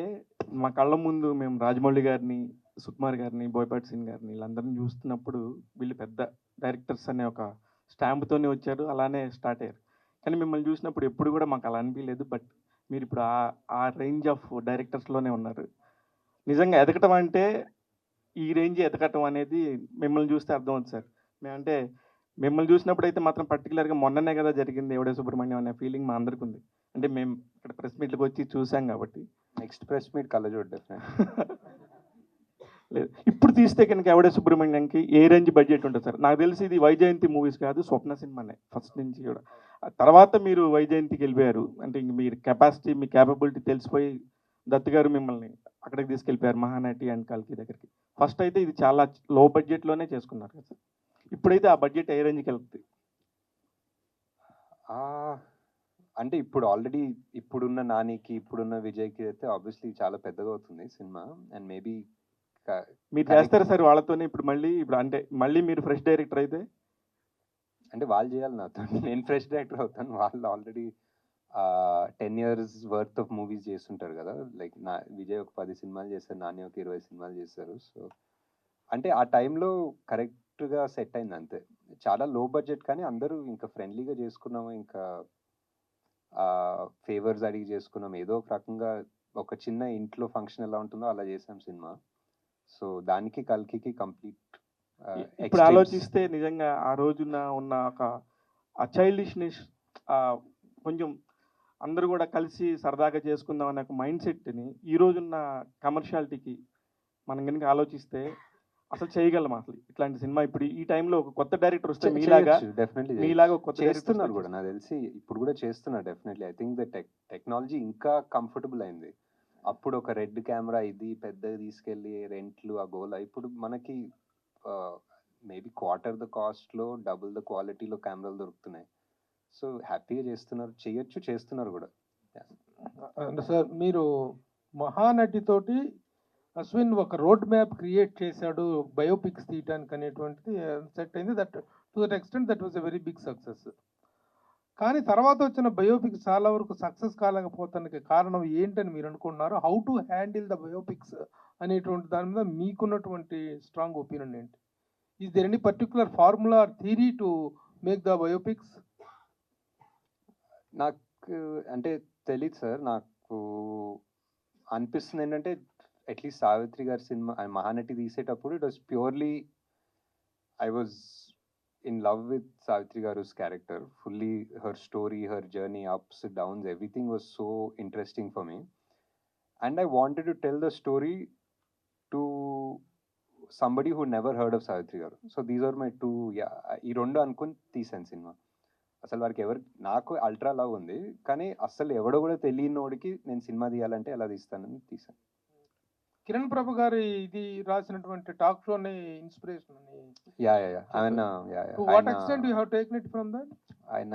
మా కళ్ళ ముందు మేము రాజమౌళి గారిని, సుకుమార్ గారిని, బోయపాటి సింగ్ గారిని వీళ్ళందరినీ చూస్తున్నప్పుడు వీళ్ళు పెద్ద డైరెక్టర్స్ అనే ఒక స్టాంప్తోనే వచ్చారు, అలానే స్టార్ట్ అయ్యారు. కానీ మిమ్మల్ని చూసినప్పుడు ఎప్పుడు కూడా మాకు అలా అనిపించలేదు. బట్ మీరు ఇప్పుడు ఆ రేంజ్ ఆఫ్ డైరెక్టర్స్లోనే ఉన్నారు. నిజంగా ఎదగటం అంటే ఈ రేంజ్ ఎదగటం అనేది మిమ్మల్ని చూస్తే అర్థమవుతుంది సార్. మేమంటే మిమ్మల్ని చూసినప్పుడు అయితే మాత్రం పర్టికులర్గా మొన్ననే కదా జరిగింది ఎవడే సుబ్రహ్మణ్యం అనే ఫీలింగ్ మా అందరికి ఉంది. అంటే మేము ఇక్కడ ప్రెస్ మీట్లకు వచ్చి చూసాం కాబట్టి. నెక్స్ట్ ప్రెస్ మీట్ కళ్ళజోడు డెఫినెట్ లేదు, ఇప్పుడు తీస్తే కనుక ఎవడే సుబ్రహ్మణ్యంకి ఏ రేంజ్ బడ్జెట్ ఉంటుంది సార్? నాకు తెలిసి ఇది వైజయంతి మూవీస్ కాదు, స్వప్న సినిమానే ఫస్ట్ నుంచి కూడా. తర్వాత మీరు వైజయంతికి వెళ్ళిపోయారు, అంటే ఇంక మీరు కెపాసిటీ, మీ క్యాపబిలిటీ తెలిసిపోయి దత్తు గారు మిమ్మల్ని అక్కడికి తీసుకెళ్ళిపోయారు మహానటి అండ్ కల్కి దగ్గరికి. ఫస్ట్ అయితే ఇది చాలా లో బడ్జెట్లోనే చేసుకున్నారు కదా సార్, ఇప్పుడైతే ఆ బడ్జెట్ ఏ రేంజ్కి వెళ్తుంది? అంటే ఇప్పుడు ఆల్రెడీ ఇప్పుడున్న నానికి, ఇప్పుడున్న విజయ్కి అయితే ఆబ్వియస్లీ చాలా పెద్దగా అవుతుంది సినిమా. అండ్ మేబీ మీరు చేస్తారు సార్ వాళ్ళతోనే ఇప్పుడు అంటే మళ్ళీ మీరు ఫ్రెష్ డైరెక్టర్ అయితే? అంటే వాళ్ళు చేయాలి నాతో, నేను ఫ్రెష్ డైరెక్టర్ అవుతాను. వాళ్ళు already 10 years worth of movies చేస్తుంటారు కదా. లైక్ విజయ్ ఒక 10 సినిమాలు చేశారు, నాని ఒక 20 సినిమాలు చేశారు. సో అంటే ఆ టైంలో కరెక్ట్గా సెట్ అయింది అంతే. చాలా లో బడ్జెట్ కానీ అందరూ ఇంకా ఫ్రెండ్లీగా చేసుకున్నాము, ఇంకా ఫేవర్స్ అడిగి చేసుకున్నాం. ఏదో ఒక రకంగా ఒక చిన్న ఇంట్లో ఫంక్షన్ ఎలా ఉంటుందో అలా చేసాం సినిమా. సో దానికి కల్కి కంప్లీట్. ఇప్పుడు ఆలోచిస్తే నిజంగా ఆ రోజున ఉన్న ఒక ఆ చైల్డిష్నెస్, కొంచెం అందరూ కూడా కలిసి సరదాగా చేసుకుందాం అనే ఒక మైండ్ సెట్ని ఈ రోజున్న కమర్షియాలిటీకి మనం కనుక ఆలోచిస్తే అసలు చేయగలం అసలు ఇట్లాంటి సినిమా? ఇప్పుడు ఈ టైంలో ఒక కొత్త డైరెక్టర్ వస్తే మీలాగా కొత్త చేస్తున్నారు కూడా, నాకు తెలిసి ఇప్పుడు కూడా చేస్తున్నారు definitely. I think the technology ఇంకా కంఫర్టబుల్ అయింది. అప్పుడు ఒక రెడ్ కెమెరా ఇది పెద్దగా తీసుకెళ్ళి రెంట్లు ఆ గోల, ఇప్పుడు మనకి మేబీ క్వార్టర్ ద కాస్ట్లో డబుల్ ద క్వాలిటీలో కెమెరాలు దొరుకుతున్నాయి. సో హ్యాపీగా చేస్తున్నారు, చేస్తున్నారు కూడా. సార్ మీరు మహానటితోటి అశ్విన్ ఒక రోడ్ మ్యాప్ క్రియేట్ చేశాడు బయోపిక్స్ తీయటానికి అనేటువంటిది సెట్ అయింది. That to that extent that was a very big success. కానీ తర్వాత వచ్చిన బయోపిక్స్ చాలా వరకు సక్సెస్ కాలేకపోతానికి కారణం ఏంటని మీరు అనుకుంటున్నారు? How to handle the biopics అనేటువంటి దాని మీద మీకున్నటువంటి స్ట్రాంగ్ ఒపీనియన్ ఏంటి? Is there any particular formula or theory to make the biopics? నాకు అంటే తెలియదు సార్, నాకు అనిపిస్తుంది ఏంటంటే అట్లీస్ట్ సావిత్రి గారి సినిమా మహానటి తీసేటప్పుడు it was purely I was in love with Savitri Garu's character, fully her story, her journey, ups, downs, everything was so interesting for me. And I wanted to tell the story to somebody who never heard of Savitri Garu. So these are my two, ఈ రెండు అనుకుని తీసాను సినిమా. అసలు వారికి నాకు అల్ట్రా లవ్ ఉంది, కానీ అసలు ఎవడో కూడా తెలియనోడికి నేను సినిమా తీయాలంటే ఎలా తీస్తానని తీసాను. కిరణ్ ప్రభు గారి ఇది రాసినటువంటి టాక్ షోని ఇన్స్పిరేషన్ అని. What extent you have taken it from that? ఆయన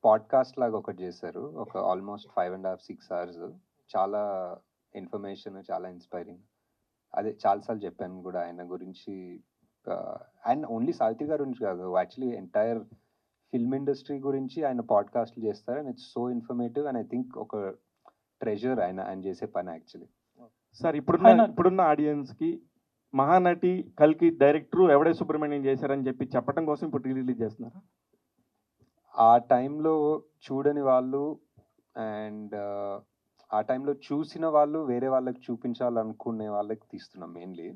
పాడ్కాస్ట్ లాగా ఒకటి చేశారు, ఒక ఆల్మోస్ట్ 5.5-6 hours. చాలా ఇన్ఫర్మేషన్, చాలా ఇన్స్పైరింగ్. అదే చాలాసార్లు చెప్పాను కూడా ఆయన గురించి. అండ్ ఓన్లీ సావిత్రి గారి గురించి కాదు, యాక్చువల్లీ ఎంటైర్ ఫిల్మ్ ఇండస్ట్రీ గురించి ఆయన పాడ్కాస్ట్లు చేస్తారు. And it's so informative. And I think ఒక ట్రెజర్ ఆయన చేసే పని యాక్చువల్లీ. సార్ ఇప్పుడున్న ఆడియన్స్కి మహానటి కల్కి డైరెక్టరు ఎవడే సుబ్రహ్మణ్యం చేశారని చెప్పి చెప్పడం కోసం ఇప్పుడు రిలీజ్ చేస్తున్నారా? ఆ టైంలో చూడని వాళ్ళు అండ్ ఆ టైంలో చూసిన వాళ్ళు వేరే వాళ్ళకి చూపించాలనుకునే వాళ్ళకి తీస్తున్నాం మెయిన్లీ.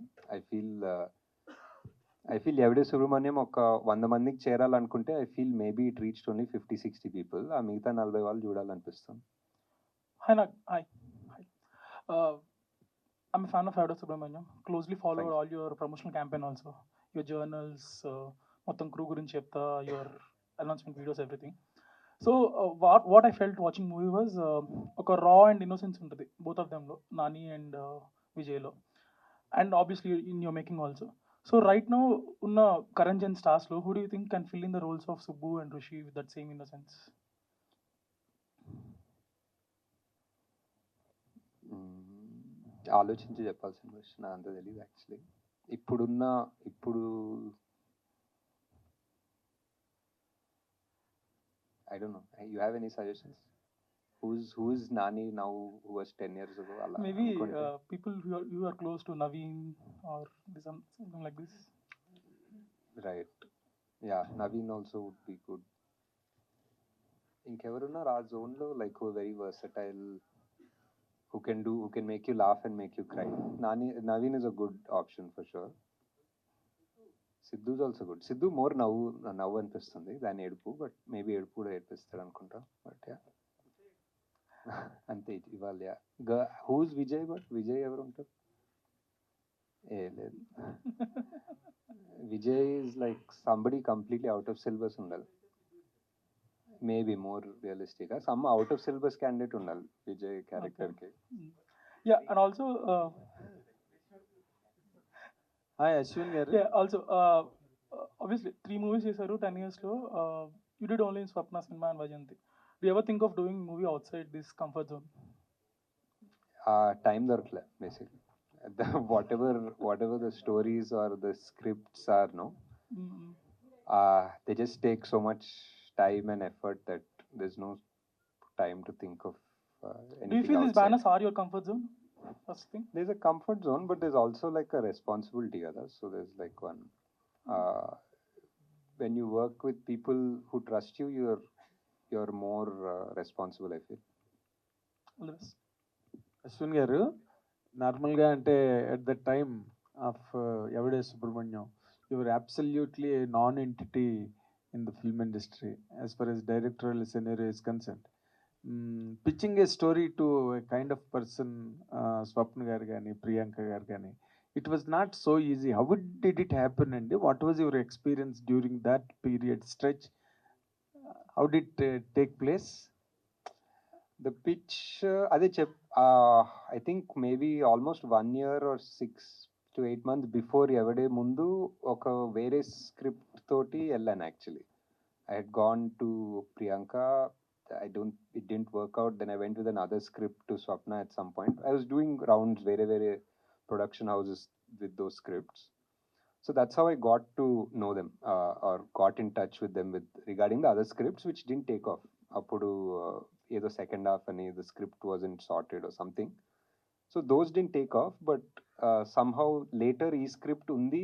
ఐ ఫీల్ ఎవడే సుబ్రహ్మణ్యం ఒక 100 మందికి చేరాలనుకుంటే I feel maybe it reached only 50-60 people. ఆ మిగతా 40 వాళ్ళు చూడాలనిపిస్తుంది. Hi, hi. Hi. I'm a fan of Howard Subramaniam. Closely followed Thank you. all your promotional campaign also. Your journals, మొత్తం crew గురించి చెప్తా, your announcement videos, everything. So what I felt watching movie was ఒక raw and innocence ఉంటుంది both of them లో, Nani and Vijay లో, and obviously in your making also. So right now ఉన్న current gen stars లో, who do you think can fill in the roles of Subbu and Rishi with that same innocence? ఆలోచించి చెప్పాల్సిన క్వశ్చన్ అంత తెలియదు యాక్చువల్లీ. ఇప్పుడు I don't no. You have any suggestions? who's Nani now who was 10 years ago? Maybe people who are close to Naveen or something like this. Right. Yeah, Naveen also would be good. ఇంకెవరున్నారు ఆ జోన్లో like who very versatile, who can make you laugh and make you cry? Naveen is a good option for sure. Sidhu is also good. Sidhu more నవ్వు అనిపిస్తుంది దాని ఏడుపు, బట్ మేబీ ఏడుపు కూడా ఏడిపిస్తాడు అనుకుంటా. బట్ యా అంతే ఇవాళ. హూజ్ విజయ్? బట్ విజయ్ ఎవరు ఉంటారు? లేదు. Vijay is like somebody completely out of syllabus ఉండాలి. Maybe more realistic some out of syllabus candidate ఉండాలి విజయ్ క్యారెక్టర్కి. Yeah, and also hi Ashwin garu. yeah, also obviously 3 movies చేశారు 10 years లో. You did only in Swapna Cinema and Vajanti. Do you ever think of doing movie outside this comfort zone? Time దొరకలే basically. whatever the stories or the scripts are, no, they just take so much time and effort that there's no time to think of anything. Do you feel these outside. banners are your comfort zone? First thing. There's a comfort zone, but there's also like a responsibility, other. So there's like one, when you work with people who trust you, you're more responsible, I feel. Ashwin garu, నార్మల్గా అంటే at the time of Yevade Subrahmanyam, your absolutely a non entity in the film industry as far as directorial scenario is concern. Pitching a story to a kind of person, Swapna garu కానీ ప్రియాంక గారు కానీ, it was not so easy. How did it happen అండి? What was your experience during that period stretch? How did take place? The pitch, అదే I think maybe almost 1 year or 6 to 8 months before ఎవడే ముందు ఒక వేరే స్క్రిప్ట్ తోటి వెళ్ళాను actually. I had gone to Priyanka. It didn't work out. Then I went with another script to Swapna at some point. I was doing rounds very production houses with those scripts. So that's how I got to know them, or got in touch with them regarding the other scripts which didn't take off. Appudu ఏదో సెకండ్ హాఫ్ అని the script wasn't sorted or something. So those didn't take off, but somehow later ఈ script ఉంది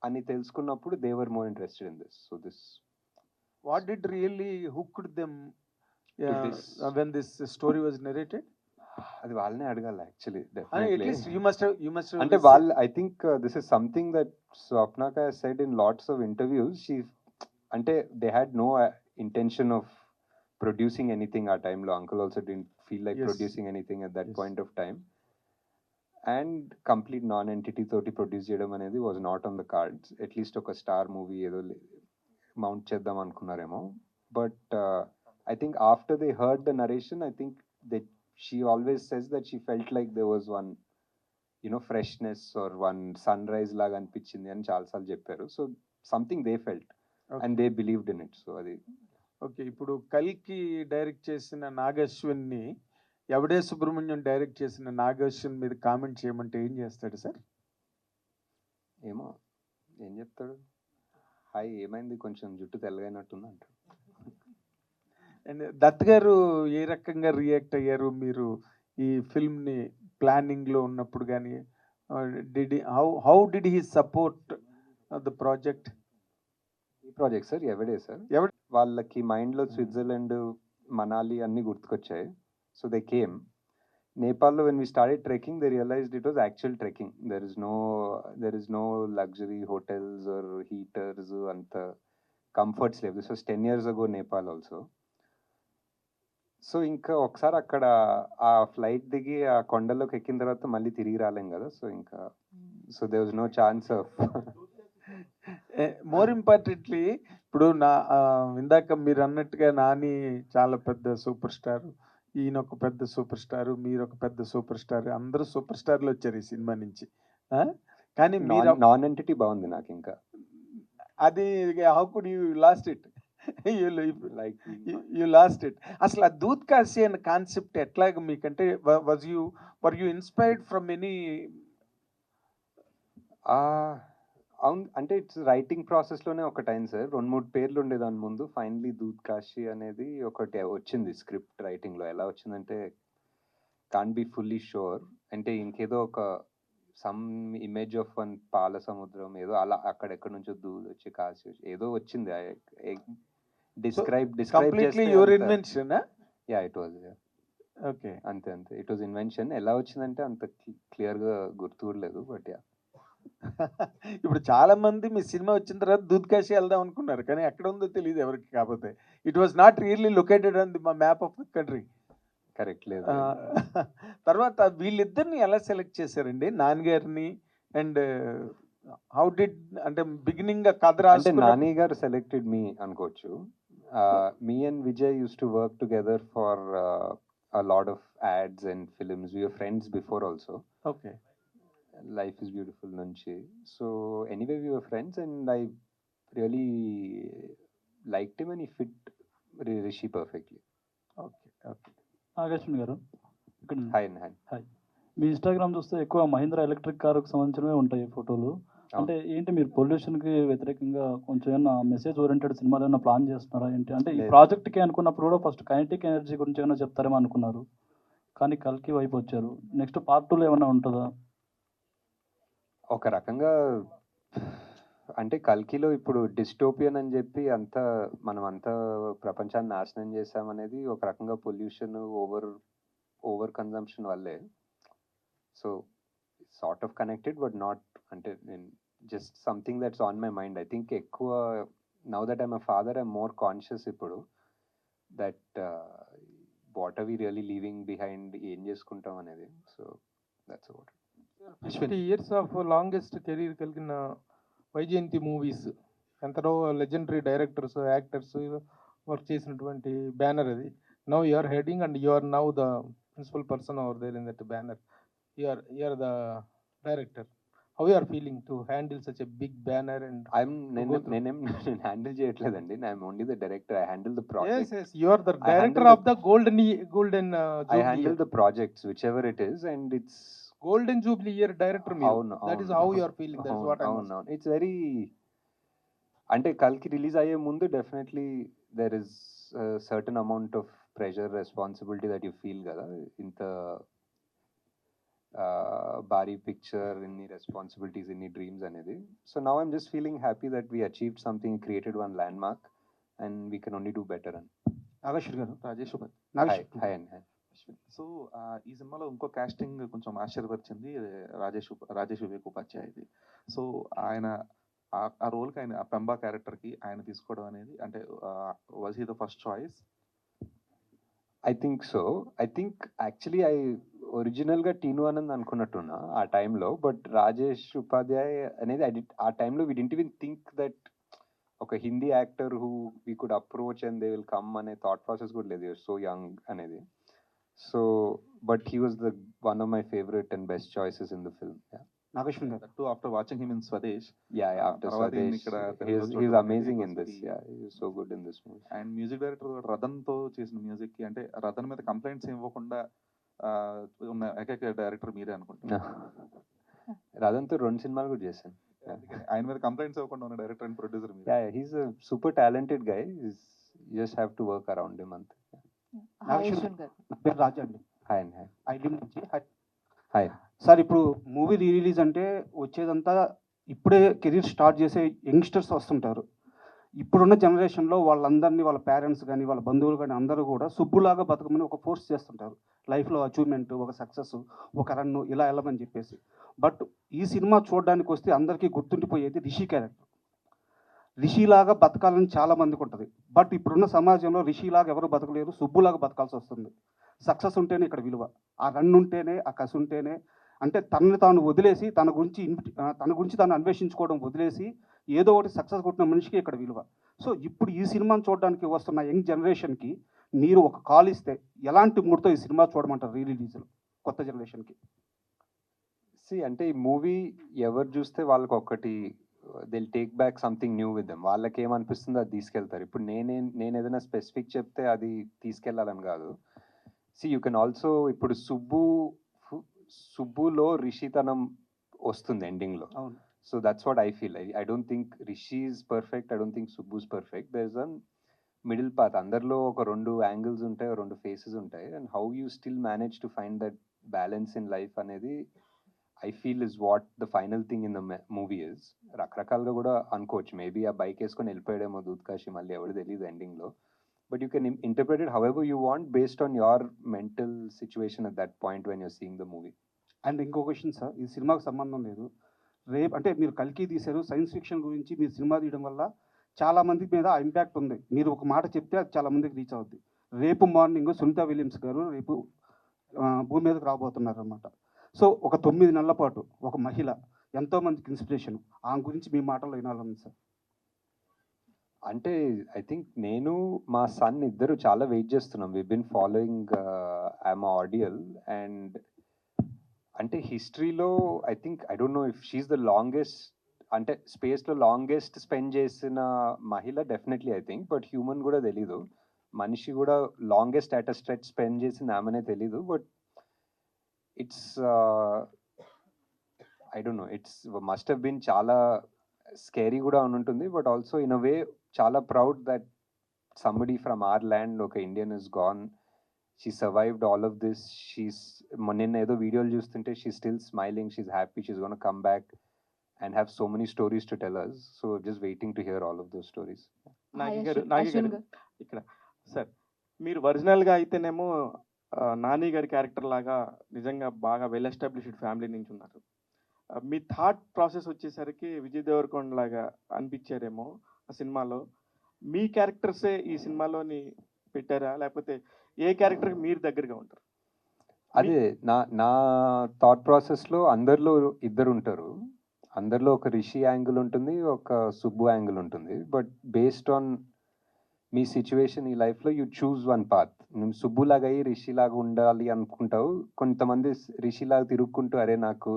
అని తెలుసుకున్నప్పుడు they were more interested in this. So this, what did really hooked them this when this story was narrated? అది వాళ్ళనే అడగాలి actually. At least you must have అంటే వాళ్ళు, I think this is something that Swapnaka has said in lots of interviews. She అంటే they had no intention of producing anything ఆ టైంలో. Uncle also didn't feel like producing anything at that point of time. And complete non-entity తోటి ప్రొడ్యూస్ చేయడం అనేది was not on the cards. At least ఒక స్టార్ మూవీ ఏదో మౌంట్ చేద్దాం అనుకున్నారేమో. But I think after they heard the narration, I think that she always says that she felt like there was one, freshness or one sunrise లాగా అనిపించింది అని చాలాసార్లు చెప్పారు. So something they felt and they believed in it. So అది ఓకే. ఇప్పుడు కల్కి డైరెక్ట్ చేసిన నాగశ్విన్ని ఎవడే సుబ్రహ్మణ్యం డైరెక్ట్ చేసిన నాగశ్విన్ మీద కామెంట్ చేయమంటే ఏం చేస్తాడు సార్? ఏమో ఏం చెప్తాడు, హాయ్ ఏమైంది కొంచెం జుట్టు తెల్లగైనట్టుంది అంటాడు. అండ్ దత్ గారు ఏ రకంగా రియాక్ట్ అయ్యారు మీరు ఈ ఫిల్మ్ని ప్లానింగ్లో ఉన్నప్పుడు కానీ? How did he support the project? ఈ ప్రాజెక్ట్ సార్ ఎవడే సార్, వాళ్ళకి మైండ్లో స్విట్జర్లాండ్ మనాలి అన్నీ గుర్తుకొచ్చాయి. So they came. నేపాల్లో when we started trekking, they realized it was actual trekking. There is no luxury hotels or heaters and comforts level. This was 10 years ago Nepal also. So ఇంకా ఒకసారి అక్కడ ఆ ఫ్లైట్ దిగి ఆ కొండలోకి ఎక్కిన తర్వాత మళ్ళీ తిరిగి రాలేం కదా, సో ఇంకా so they was no chance of. More importantly ఇప్పుడు ఇందాక మీరు అన్నట్టుగా నాని చాలా పెద్ద సూపర్ స్టార్, ఈయన ఒక పెద్ద సూపర్ స్టార్, మీరు ఒక పెద్ద సూపర్ స్టార్, అందరూ సూపర్ స్టార్లు వచ్చారు ఈ సినిమా నుంచి. కానీ మీరు నాన్ ఎంటిటీ బాగుంది నాకు ఇంకా. అది how could you lost it, you lost it. అసలు ఆ దూద్ కాశీ అనే కాన్సెప్ట్ ఎట్లాగ మీకంటే were you inspired from any? అవును, అంటే ఇట్స్ రైటింగ్ ప్రాసెస్లోనే ఒకటి అయింది సార్. 2-3 పేర్లు ఉండే దాని ముందు, ఫైనలీ దూద్ కాశీ అనేది ఒకటి వచ్చింది స్క్రిప్ట్ రైటింగ్లో. ఎలా వచ్చిందంటే కాంట్ బి ఫుల్లీ షూర్, అంటే ఇంకేదో ఒక సమ్ ఇమేజ్ ఆఫ్ వన్ పాల సముద్రం ఏదో అలా అక్కడెక్కడ నుంచో దూద్ వచ్చి కాశీ వచ్చి ఏదో వచ్చింది. Describe completely your invention? Yeah, it was. Okay, అంతే ఇట్ వాజ్ ఇన్వెన్షన్. ఎలా వచ్చిందంటే అంత క్లియర్గా గుర్తులేదు, బట్ యా. ఇప్పుడు చాలా మంది మీ సినిమా వచ్చిన తర్వాత దూద్ కాశీ వెళ్దాం అనుకున్నారు, కానీ ఎక్కడ ఉందో తెలియదు ఎవరికి. కాకపోతే it was not really located on the map of the country. Correct లేదు. తర్వాత వీళ్ళిద్దరిని ఎలా సెలెక్ట్ చేశారండి, నాన్నగారిని అండ్ హౌ డిడ్, అంటే బిగినింగ్ కథ అంటే నాని గారు సెలెక్టెడ్ మీ అనుకోవచ్చు. Me and Vijay use to work together for a lot of ads and films. We were friends before also. Okay. Life is Beautiful nunchi. So anyway, we were friends and I really liked him and he fit Rishi perfectly. Okay, okay. Nageswari గారు ఇక్కడ హాయ్. మీ ఇన్స్టాగ్రామ్ చూస్తే ఎక్కువ మహీంద్రా ఎలక్ట్రిక్ కారుకు సంబంధించినవే ఉంటాయి ఫోటోలు. అంటే ఏంటి మీరు పొల్యూషన్కి వ్యతిరేకంగా కొంచెం ఏమన్నా మెసేజ్ ఓరియంటెడ్ సినిమాలు ఏమైనా ప్లాన్ చేస్తున్నారా ఏంటి? అంటే ఈ ప్రాజెక్ట్కి అనుకున్నప్పుడు కూడా ఫస్ట్ కైనెటిక్ ఎనర్జీ గురించి ఏమైనా చెప్తారేమో అనుకున్నారు, కానీ కల్కి వైపు వచ్చారు. నెక్స్ట్ పార్ట్ 2లో ఏమైనా ఉంటుందా? ఒక రకంగా అంటే కల్కిలో ఇప్పుడు డిస్టోపియన్ అని చెప్పి మనం అంతా ప్రపంచాన్ని నాశనం చేసామనేది ఒక రకంగా పొల్యూషన్ ఓవర్ కన్జంప్షన్ వల్లే. So sort of connected but not, అంటే just something that's on my mind. I think ఎక్కువ now that I'm a father I'm more conscious ఇప్పుడు that what are we really leaving behind, ఏం చేసుకుంటాం అనేది. So that's what. 50 years of longest career కలిగిన వైజయంతి మూవీస్, ఎంతలో లెజెండరీ డైరెక్టర్స్ యాక్టర్స్ వర్క్ చేసినటువంటి బ్యానర్ అది. Now you are heading and you are now the principal person over there in that banner. You are the director. How you are feeling to handle such a big banner? And నేనేం హ్యాండిల్ చేయట్లేదండి, I'm only the director. I handle the project. Yes, you are the director of the golden I handle the projects whichever it is and it's golden jubilee year director మీరు. That is how you are feeling. That's what I know. It's very, అంటే కల్కి రిలీజ్ అయ్యే ముందు definitely there is a certain amount of pressure, responsibility that you feel కదా, ఇంత భారీ పిక్చర్, ఇన్ని రెస్పాన్సిబిలిటీస్, ఇన్ని డ్రీమ్స్ అనేది. So now I'm just feeling happy that we achieved something, created one land mark and we can only do better. అని నాగేశ్వర్ గారు, రాజేష్ హాయ్ అండి. సో ఈ సినిమాలో ఇంకో కాస్టింగ్ కొంచెం ఆశ్చర్యపరిచింది, రాజేష్ వివేక్ ఉపాధ్యాయది. సో ఆయన ఆ రోల్కి, ఆయన ఆ పెంబా క్యారెక్టర్కి ఆయన తీసుకోవడం అనేది, అంటే was he the first choice? I think so. I think actually ఒరిజినల్గా టీను ఆనంద్ అనుకున్నట్టున్నా ఆ టైంలో, బట్ రాజేష్ ఉపాధ్యాయ్ అనేది ఆ టైంలో we didn't even think that ఒక Hindi actor who we could approach and they will come అనే థాట్ ప్రాసెస్ కూడా లేదు, సో యంగ్ అనేది. So but he was the one of my favourite and best choices in the film. Nageshwar garu, after watching him in Swades, after Swadesh, he's amazing in this. He's so good in this movie. And music director రతన్తో చేసిన మ్యూజిక్ కి, అంటే రతన్ మీద కంప్లైంట్స్ ఇవ్వకుండా ఉన్న ఏకైక డైరెక్టర్ మీరే అనుకుంటున్నా. రతన్తో 2 సినిమాలు కూడా చేశాను. ఆయన మీద కంప్లైంట్స్ ఇవ్వకుండా ఉన్న డైరెక్టర్ అండ్ ప్రొడ్యూసర్ మీరే. He's a super talented guy. You just have to work around him అంతే. నాగేశ్వర్ గారు, నా పేరు రాజా అండి. హాయ్ అండి. ఐడి నుంచి. హాయ్ సార్, ఇప్పుడు మూవీ రీ రిలీజ్ అంటే వచ్చేదంతా ఇప్పుడే కెరీర్ స్టార్ట్ చేసే యంగ్స్టర్స్ వస్తుంటారు. ఇప్పుడున్న జనరేషన్లో వాళ్ళందరినీ, వాళ్ళ పేరెంట్స్ కానీ వాళ్ళ బంధువులు కానీ అందరూ కూడా సుబ్బులాగా బతకమని ఒక ఫోర్స్ చేస్తుంటారు. లైఫ్లో అచీవ్మెంట్, ఒక సక్సెస్, ఒక రన్ను, ఇలా వెళ్ళమని చెప్పేసి. బట్ ఈ సినిమా చూడడానికి వస్తే అందరికీ గుర్తుండిపోయేది రిషి క్యారెక్టర్. రిషిలాగా బతకాలని చాలా మందికి ఉంటుంది. బట్ ఇప్పుడున్న సమాజంలో రిషిలాగా ఎవరు బతకలేరు, సుబ్బులాగా బతకాల్సి వస్తుంది. సక్సెస్ ఉంటేనే ఇక్కడ విలువ, ఆ రన్ ఉంటేనే, ఆ కసి ఉంటేనే, అంటే తనని తాను వదిలేసి తన గురించి తాను అన్వేషించుకోవడం వదిలేసి ఏదో ఒకటి సక్సెస్ కొట్టిన మనిషికి ఇక్కడ విలువ. సో ఇప్పుడు ఈ సినిమాని చూడడానికి వస్తున్న యంగ్ జనరేషన్కి మీరు ఒక కాల్ ఇస్తే ఎలాంటి మూడ్తో ఈ సినిమా చూడమంటారు రిలీజ్లో కొత్త జనరేషన్కి? అంటే ఈ మూవీ ఎవరు చూస్తే వాళ్ళకి ఒకటి they'll take back something new with them. వాళ్ళకి ఏమనిపిస్తుందో అది తీసుకెళ్తారు. ఇప్పుడు నేను ఏదైనా స్పెసిఫిక్ చెప్తే అది తీసుకెళ్ళాలని కాదు. యూ కెన్ ఆల్సో ఇప్పుడు సుబ్బులో రిషితనం వస్తుంది ఎండింగ్లో. So that's what I feel. I don't think Rishi is perfect, I don't think Subbu is perfect. There is an middle path. అందరిలో ఒక 2 యాంగిల్స్ ఉంటాయి, 2 ఫేసెస్ ఉంటాయి. And how you still manage to find that balance in life అనేది I feel is what the final thing in the movie is. రకరకాలుగా కూడా అనుకోవచ్చు. మేబీ ఆ బైక్ వేసుకొని వెళ్ళిపోయాడేమో దూద్కాశి, మళ్ళీ ఎవరు తెలియదు ఎండింగ్లో. But you can interpret it however you want based on your mental situation at that point when you're seeing the movie. And ఇంకో క్వశ్చన్ సార్, ఈ సినిమాకు సంబంధం లేదు. రేపు అంటే మీరు కల్కి తీశారు, సైన్స్ ఫిక్షన్ గురించి మీరు సినిమా తీయడం వల్ల చాలా మంది మీద ఆ ఇంపాక్ట్ ఉంది. మీరు ఒక మాట చెప్తే అది చాలా మందికి రీచ్ అవుద్ది. రేపు మార్నింగ్ సునీత విలియమ్స్ గారు రేపు భూమి మీదకి రాబోతున్నారు అన్నమాట. సో ఒక 9 నెలల పాటు ఒక మహిళ ఎంతో మందికి ఇన్స్పిరేషన్, ఆమె గురించి మీ మాటల్లో వినాలని సార్. అంటే ఐ థింక్ నేను మా సన్ ఇద్దరు చాలా వెయిట్ చేస్తున్నాం. We been following I'm ideal. And అంటే హిస్టరీలో I think I don't know if she's the longest, అంటే స్పేస్లో లాంగెస్ట్ స్పెండ్ చేసిన మహిళ definitely I think. But human కూడా తెలీదు, మనిషి కూడా longest at a stretch spend చేసింది ఆమెనే తెలీదు. But it's I don't know, it's must have been చాలా స్కేరీ కూడా ఉంటుంది. But also in a way చాలా proud that somebody from our land, ఒక Indian is gone, she survived all of this. నిన్న ఏదో వీడియోలు చూస్తుంటే she still smiling, she's happy, she's gonna come back and have so many stories to tell us. So just waiting to hear all of those stories. Nagi గారు ఇక్కడ సార్, మీరు ఒరిజినల్గా అయితేనేమో నాని గారి క్యారెక్టర్ లాగా నిజంగా బాగా వెల్ ఎస్టాబ్లిష్డ్ ఫ్యామిలీ నుంచి ఉన్నారు. మీ థాట్ ప్రాసెస్ వచ్చేసరికి విజయ్ దేవరకొండ లాగా అనిపించారేమో ఆ సినిమాలో. మీ క్యారెక్టర్సే ఈ సినిమాలోని పెట్టారా, లేకపోతే ఏ క్యారెక్టర్కి మీరు దగ్గరగా ఉంటారు? అదే నా థాట్ ప్రాసెస్లో అందరిలో ఇద్దరు ఉంటారు. అందరిలో ఒక రిషి యాంగిల్ ఉంటుంది, ఒక సుబ్బు యాంగిల్ ఉంటుంది. But based on me situation ఈ లైఫ్లో యూ చూజ్ వన్ పాత్. నువ్వు సుబ్బులాగా అయ్యి రిషిలాగా ఉండాలి అనుకుంటావు. కొంతమంది రిషిలాగా తిరుగుకుంటూ అరే నాకు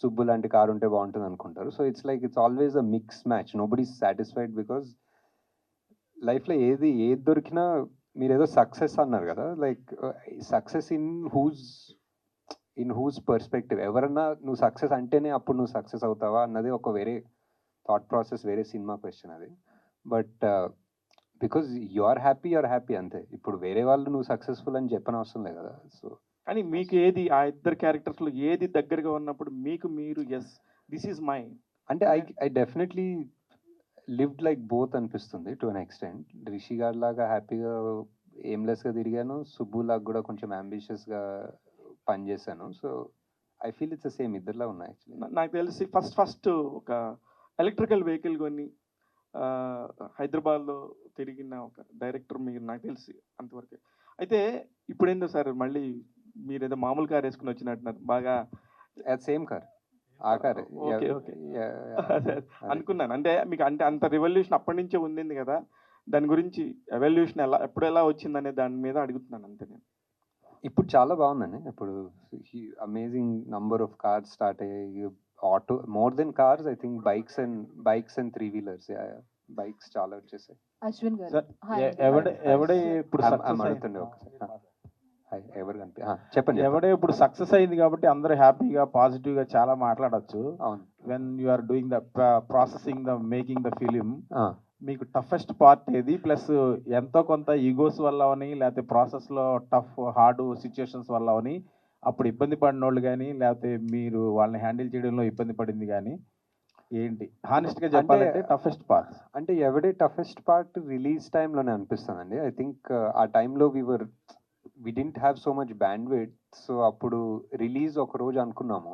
సుబ్బు లాంటి కారు ఉంటే బాగుంటుంది అనుకుంటారు. So it's always a mix match. Nobody is satisfied because లైఫ్లో ఏది దొరికినా మీరు ఏదో సక్సెస్ అన్నారు కదా, like success in whose perspective. ఎవరన్నా నువ్వు సక్సెస్ అంటేనే అప్పుడు నువ్వు సక్సెస్ అవుతావా అన్నది ఒక వేరే థాట్ ప్రాసెస్, వేరే సినిమా క్వశ్చన్ అది. But because you are happy అంతే. ఇప్పుడు వేరే వాళ్ళు నువ్వు సక్సెస్ఫుల్ అని చెప్పనవసరం లేదు కదా. సో కానీ మీకు ఏది ఆ ఇద్దరు క్యారెక్టర్స్లో ఏది దగ్గరగా ఉన్నప్పుడు మీకు మీరు ఎస్ దిస్ ఈజ్ మై అంటే I definitely lived like both అనిపిస్తుంది టు అన్ ఎక్స్టెంట్. రిషి గారి లాగా హ్యాపీగా ఎయిమ్లెస్గా తిరిగాను, సుబ్బు లాగా కూడా కొంచెం అంబిషియస్గా పనిచేశాను. So I feel it's the same, ఇద్దరులా ఉన్నాయి యాక్చువల్లీ. నాకు తెలిసి ఫస్ట్ ఒక ఎలక్ట్రికల్ వెహికల్ కొని హైదరాబాద్లో తిరిగిన ఒక డైరెక్టర్ మీరు, నాకు తెలిసి అంతవరకు. అయితే ఇప్పుడు ఏందో సార్ మళ్ళీ మీరు ఏదో మామూలు కార్ వేసుకుని వచ్చినట్టున్నారు బాగా. సేమ్ కార్, ఆ కార్. ఓకే ఓకే అనుకున్నాను. అంటే మీకు అంటే అంత రివల్యూషన్ అప్పటి నుంచే ఉంది కదా, దాని గురించి ఎవల్యూషన్ ఎప్పుడు ఎలా వచ్చిందనే దాని మీద అడుగుతున్నాను అంతే నేను. ఇప్పుడు చాలా బాగుందండి. ఇప్పుడు amazing number of cars start అయ్యాయి. Auto more than cars, I think bikes and 3-wheelers, bikes చాలా వచ్చేసాయి. అశ్విన్ గారు ఎవడే ఇప్పుడు చెప్పండి. ఎవడే ఇప్పుడు సక్సెస్ అయింది కాబట్టి అందరూ హ్యాపీగా పాజిటివ్గా చాలా మాట్లాడచ్చు. When you are doing the processing the making the film, మీకు టఫెస్ట్ పార్ట్ ఏది? ప్లస్ ఎంతో కొంత ఈగోస్ వల్ల అని, లేకపోతే ప్రాసెస్లో టఫ్ హార్డ్ సిచ్యుయేషన్స్ వల్ల అని అప్పుడు ఇబ్బంది పడిన వాళ్ళు కానీ, లేకపోతే మీరు వాళ్ళని హ్యాండిల్ చేయడంలో ఇబ్బంది పడింది కానీ ఏంటి? హానెస్ట్గా చెప్పాలంటే టఫెస్ట్ పార్ట్ అంటే ఎవడే టఫెస్ట్ పార్ట్ రిలీజ్ టైంలోనే అనిపిస్తుందండి. ఐ థింక్ ఆ టైంలో we didn't have so much bandwidth. So అప్పుడు రిలీజ్ ఒక రోజు అనుకున్నాము,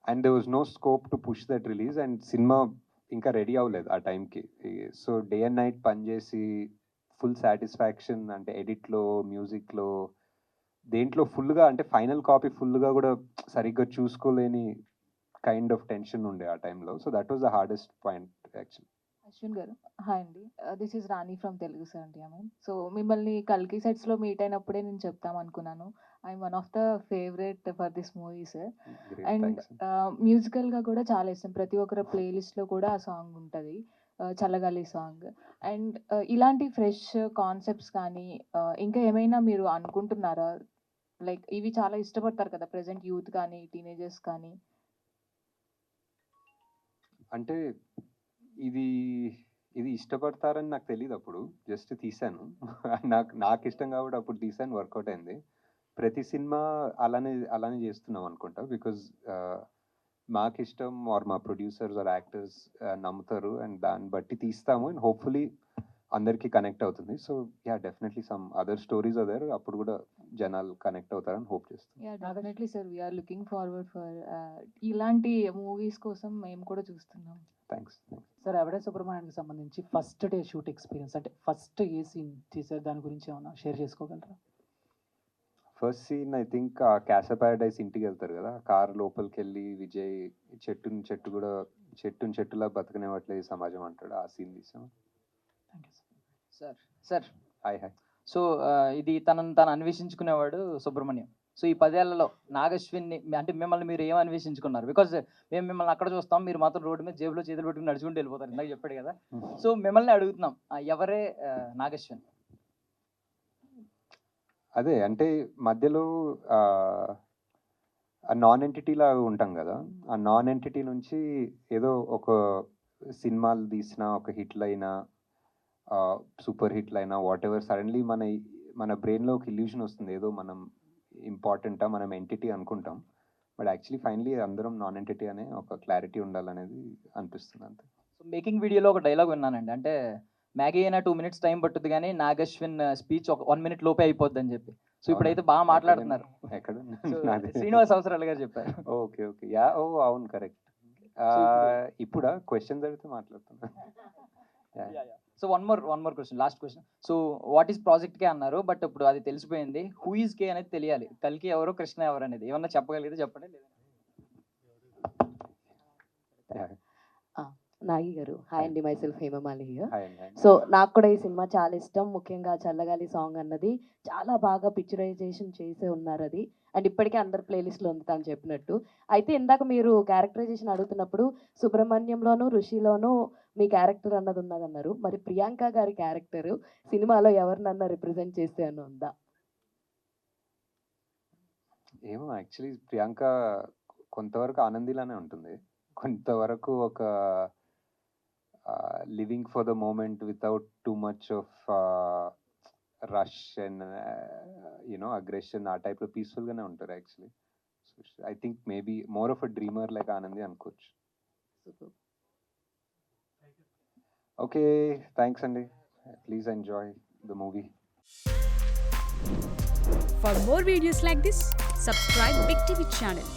and there was no scope to push that release. And cinema ఇంకా రెడీ అవ్వలేదు ఆ టైంకి. సో డే అండ్ నైట్ పనిచేసి ఫుల్ సాటిస్ఫాక్షన్ అంటే ఎడిట్లో, మ్యూజిక్లో, దేంట్లో ఫుల్గా అంటే ఫైనల్ కాపీ ఫుల్గా కూడా సరిగ్గా చూసుకోలేని కైండ్ ఆఫ్ టెన్షన్ ఉండే ఆ టైంలో. So that was the hardest point actually. Ashwin garu hi అండి, this is Rani from Telugu 70mm. So మిమ్మల్ని కల్కి సెట్స్లో మీట్ అయినప్పుడే నేను చెప్తాం అనుకున్నాను, I'm one of the favourite for this movie sir. And మ్యూజికల్గా కూడా చాలా ఇష్టం, ప్రతి ఒక్కరి ప్లేలిస్ట్లో కూడా ఆ సాంగ్ ఉంటుంది, చల్లగాలి సాంగ్. అండ్ ఇలాంటి ఫ్రెష్ కాన్సెప్ట్స్ కానీ ఇంకా ఏమైనా మీరు అనుకుంటున్నారా? లైక్ ఇవి చాలా ఇష్టపడతారు కదా ప్రెసెంట్ యూత్ కానీ టీనేజర్స్ కానీ. అంటే ఇది ఇష్టపడతారని నాకు తెలియదు అప్పుడు, జస్ట్ తీశాను. నాకు ఇష్టం కాబట్టి అప్పుడు తీశాను, వర్కౌట్ అయింది. ప్రతి సినిమా అలానే చేస్తున్నాం అనుకుంటా, బికాజ్ మాకు ఇష్టం ఆర్ మా ప్రొడ్యూసర్స్ ఆర్ యాక్టర్స్ నమ్ముతారు అండ్ దాన్ని బట్టి తీస్తాము అండ్ హోప్ఫుల్లీ అందరికీ కనెక్ట్ అవుతుంది. So yeah definitely some other stories other, అప్పుడు కూడా జనాలు కనెక్ట్ అవుతారని హోప్ చేస్తాం. Yeah definitely sir, we're looking forward for ఇలాంటి మూవీస్ కోసం మేము కూడా చూస్తున్నాం. థ్యాంక్స్. సార్ ఎవడే సుబ్రహ్మణ్యానికి సంబంధించి ఫస్ట్ డే షూట్ ఎక్స్పీరియన్స్, అంటే ఫస్ట్ ఏ సీన్ తీసారు దాని గురించి ఏమైనా షేర్ చేసుకోగలరా? ఫస్ట్ సీన్ ఐ థింక్ ఆ క్యాసా ప్యారడైస్ ఇంటికి వెళ్తారు కదా, కార్ లోపలికి వెళ్ళి విజయ్ చెట్టులా బతకనివ్వట్లేదు సమాజం అంటాడు, ఆ సీన్ తీసాం. Sir hi. సో ఇది తను అన్వేషించుకునేవాడు సుబ్రహ్మణ్యం. సో ఈ 10 ఏళ్లలో నాగశ్విన్ని అంటే మిమ్మల్ని మీరు ఏం అన్వేషించుకున్నారు? బికాజ్ మేము మిమ్మల్ని అక్కడ చూస్తాం, మీరు మాత్రం రోడ్డు మీద జేబులో చేతులు పెట్టుకుని నడుచుకుంటూ వెళ్ళిపోతారు, ఇందాక చెప్పాడు కదా. సో మిమ్మల్ని అడుగుతున్నాం, ఎవరే నాగశ్విన్? అదే అంటే మధ్యలో ఆ నాన్ ఎంటిటీ లాగా ఉంటాం కదా, ఆ నాన్ ఎంటిటీ నుంచి ఏదో ఒక సినిమాలు తీసిన ఒక హిట్లు అయినా సూపర్ హిట్లు అయినా వాట్ ఎవర్, సడన్లీ మన బ్రెయిన్లో ఒక ఇల్యూషన్ వస్తుంది, ఏదో మనం ఇంపార్టెంటా, మనం ఎంటిటీ అనుకుంటాం, బట్ యాక్చువల్లీ ఫైనలీ అందరం నాన్ ఎంటిటీ అనే ఒక క్లారిటీ ఉండాలనేది అనిపిస్తుంది అంతే. సో మేకింగ్ వీడియోలో ఒక డైలాగ్ విన్నానండి, అంటే మ్యాగీ అయినా 2 minutes టైం పట్టుద్ది కానీ నాగశ్విన్ స్పీచ్ ఒక 1 minute లోపే అయిపోద్ది అని చెప్పి. సో ఇప్పుడైతే బాగా మాట్లాడుతున్నారు. శ్రీనివాస్ అవసరాలు గారు చెప్పారు. ఓకే యా అవును కరెక్ట్. ఇప్పుడు క్వశ్చన్స్ అడిగితే మాట్లాడుతున్నా. So one more question, last question. So what is project కే అన్నారు, బట్ ఇప్పుడు అది తెలిసిపోయింది, హూ ఈజ్ కే అనేది తెలియాలి, కల్కి ఎవరు కృష్ణ ఎవరు అనేది ఏమన్నా చెప్పగలిగితే చెప్పండి. నాగి గారు హాయ్ అండి, my self Hemamali here. So నాకు కూడా ఈ సినిమా చాలా ఇష్టం, ముఖ్యంగా చల్లగాలి సాంగ్ అన్నది చాలా బాగా పిక్చరైజేషన్ చేసే ఉన్నారు అది, అండ్ ఇప్పటికే అందరు ప్లేలిస్ట్లో ఉంది తను చెప్పినట్టు. అయితే ఇందాక మీరు క్యారెక్టరైజేషన్ అడుగుతున్నప్పుడు సుబ్రహ్మణ్యంలోను ఋషిలోను మీ క్యారెక్టర్ అన్నది ఉన్నదన్నారు, మరి ప్రియాంక గారి క్యారెక్టర్ సినిమాలో ఎవరినన్నా రిప్రజెంట్ చేస్తే అని ఉందా? ఏమో యాక్చువల్లీ ప్రియాంక కొంతవరకు ఆనందిలానే ఉంటుంది, కొంతవరకు ఒక living for the moment without too much of rush and you know aggression, ఆ టైప్లో పీస్ఫుల్గానే ఉంటారు actually. I think maybe more of a dreamer like Anandi అనుకోవచ్చు. ఓకే థ్యాంక్స్ అండి, please enjoy the movie. For more videos like this, subscribe Big TV channel.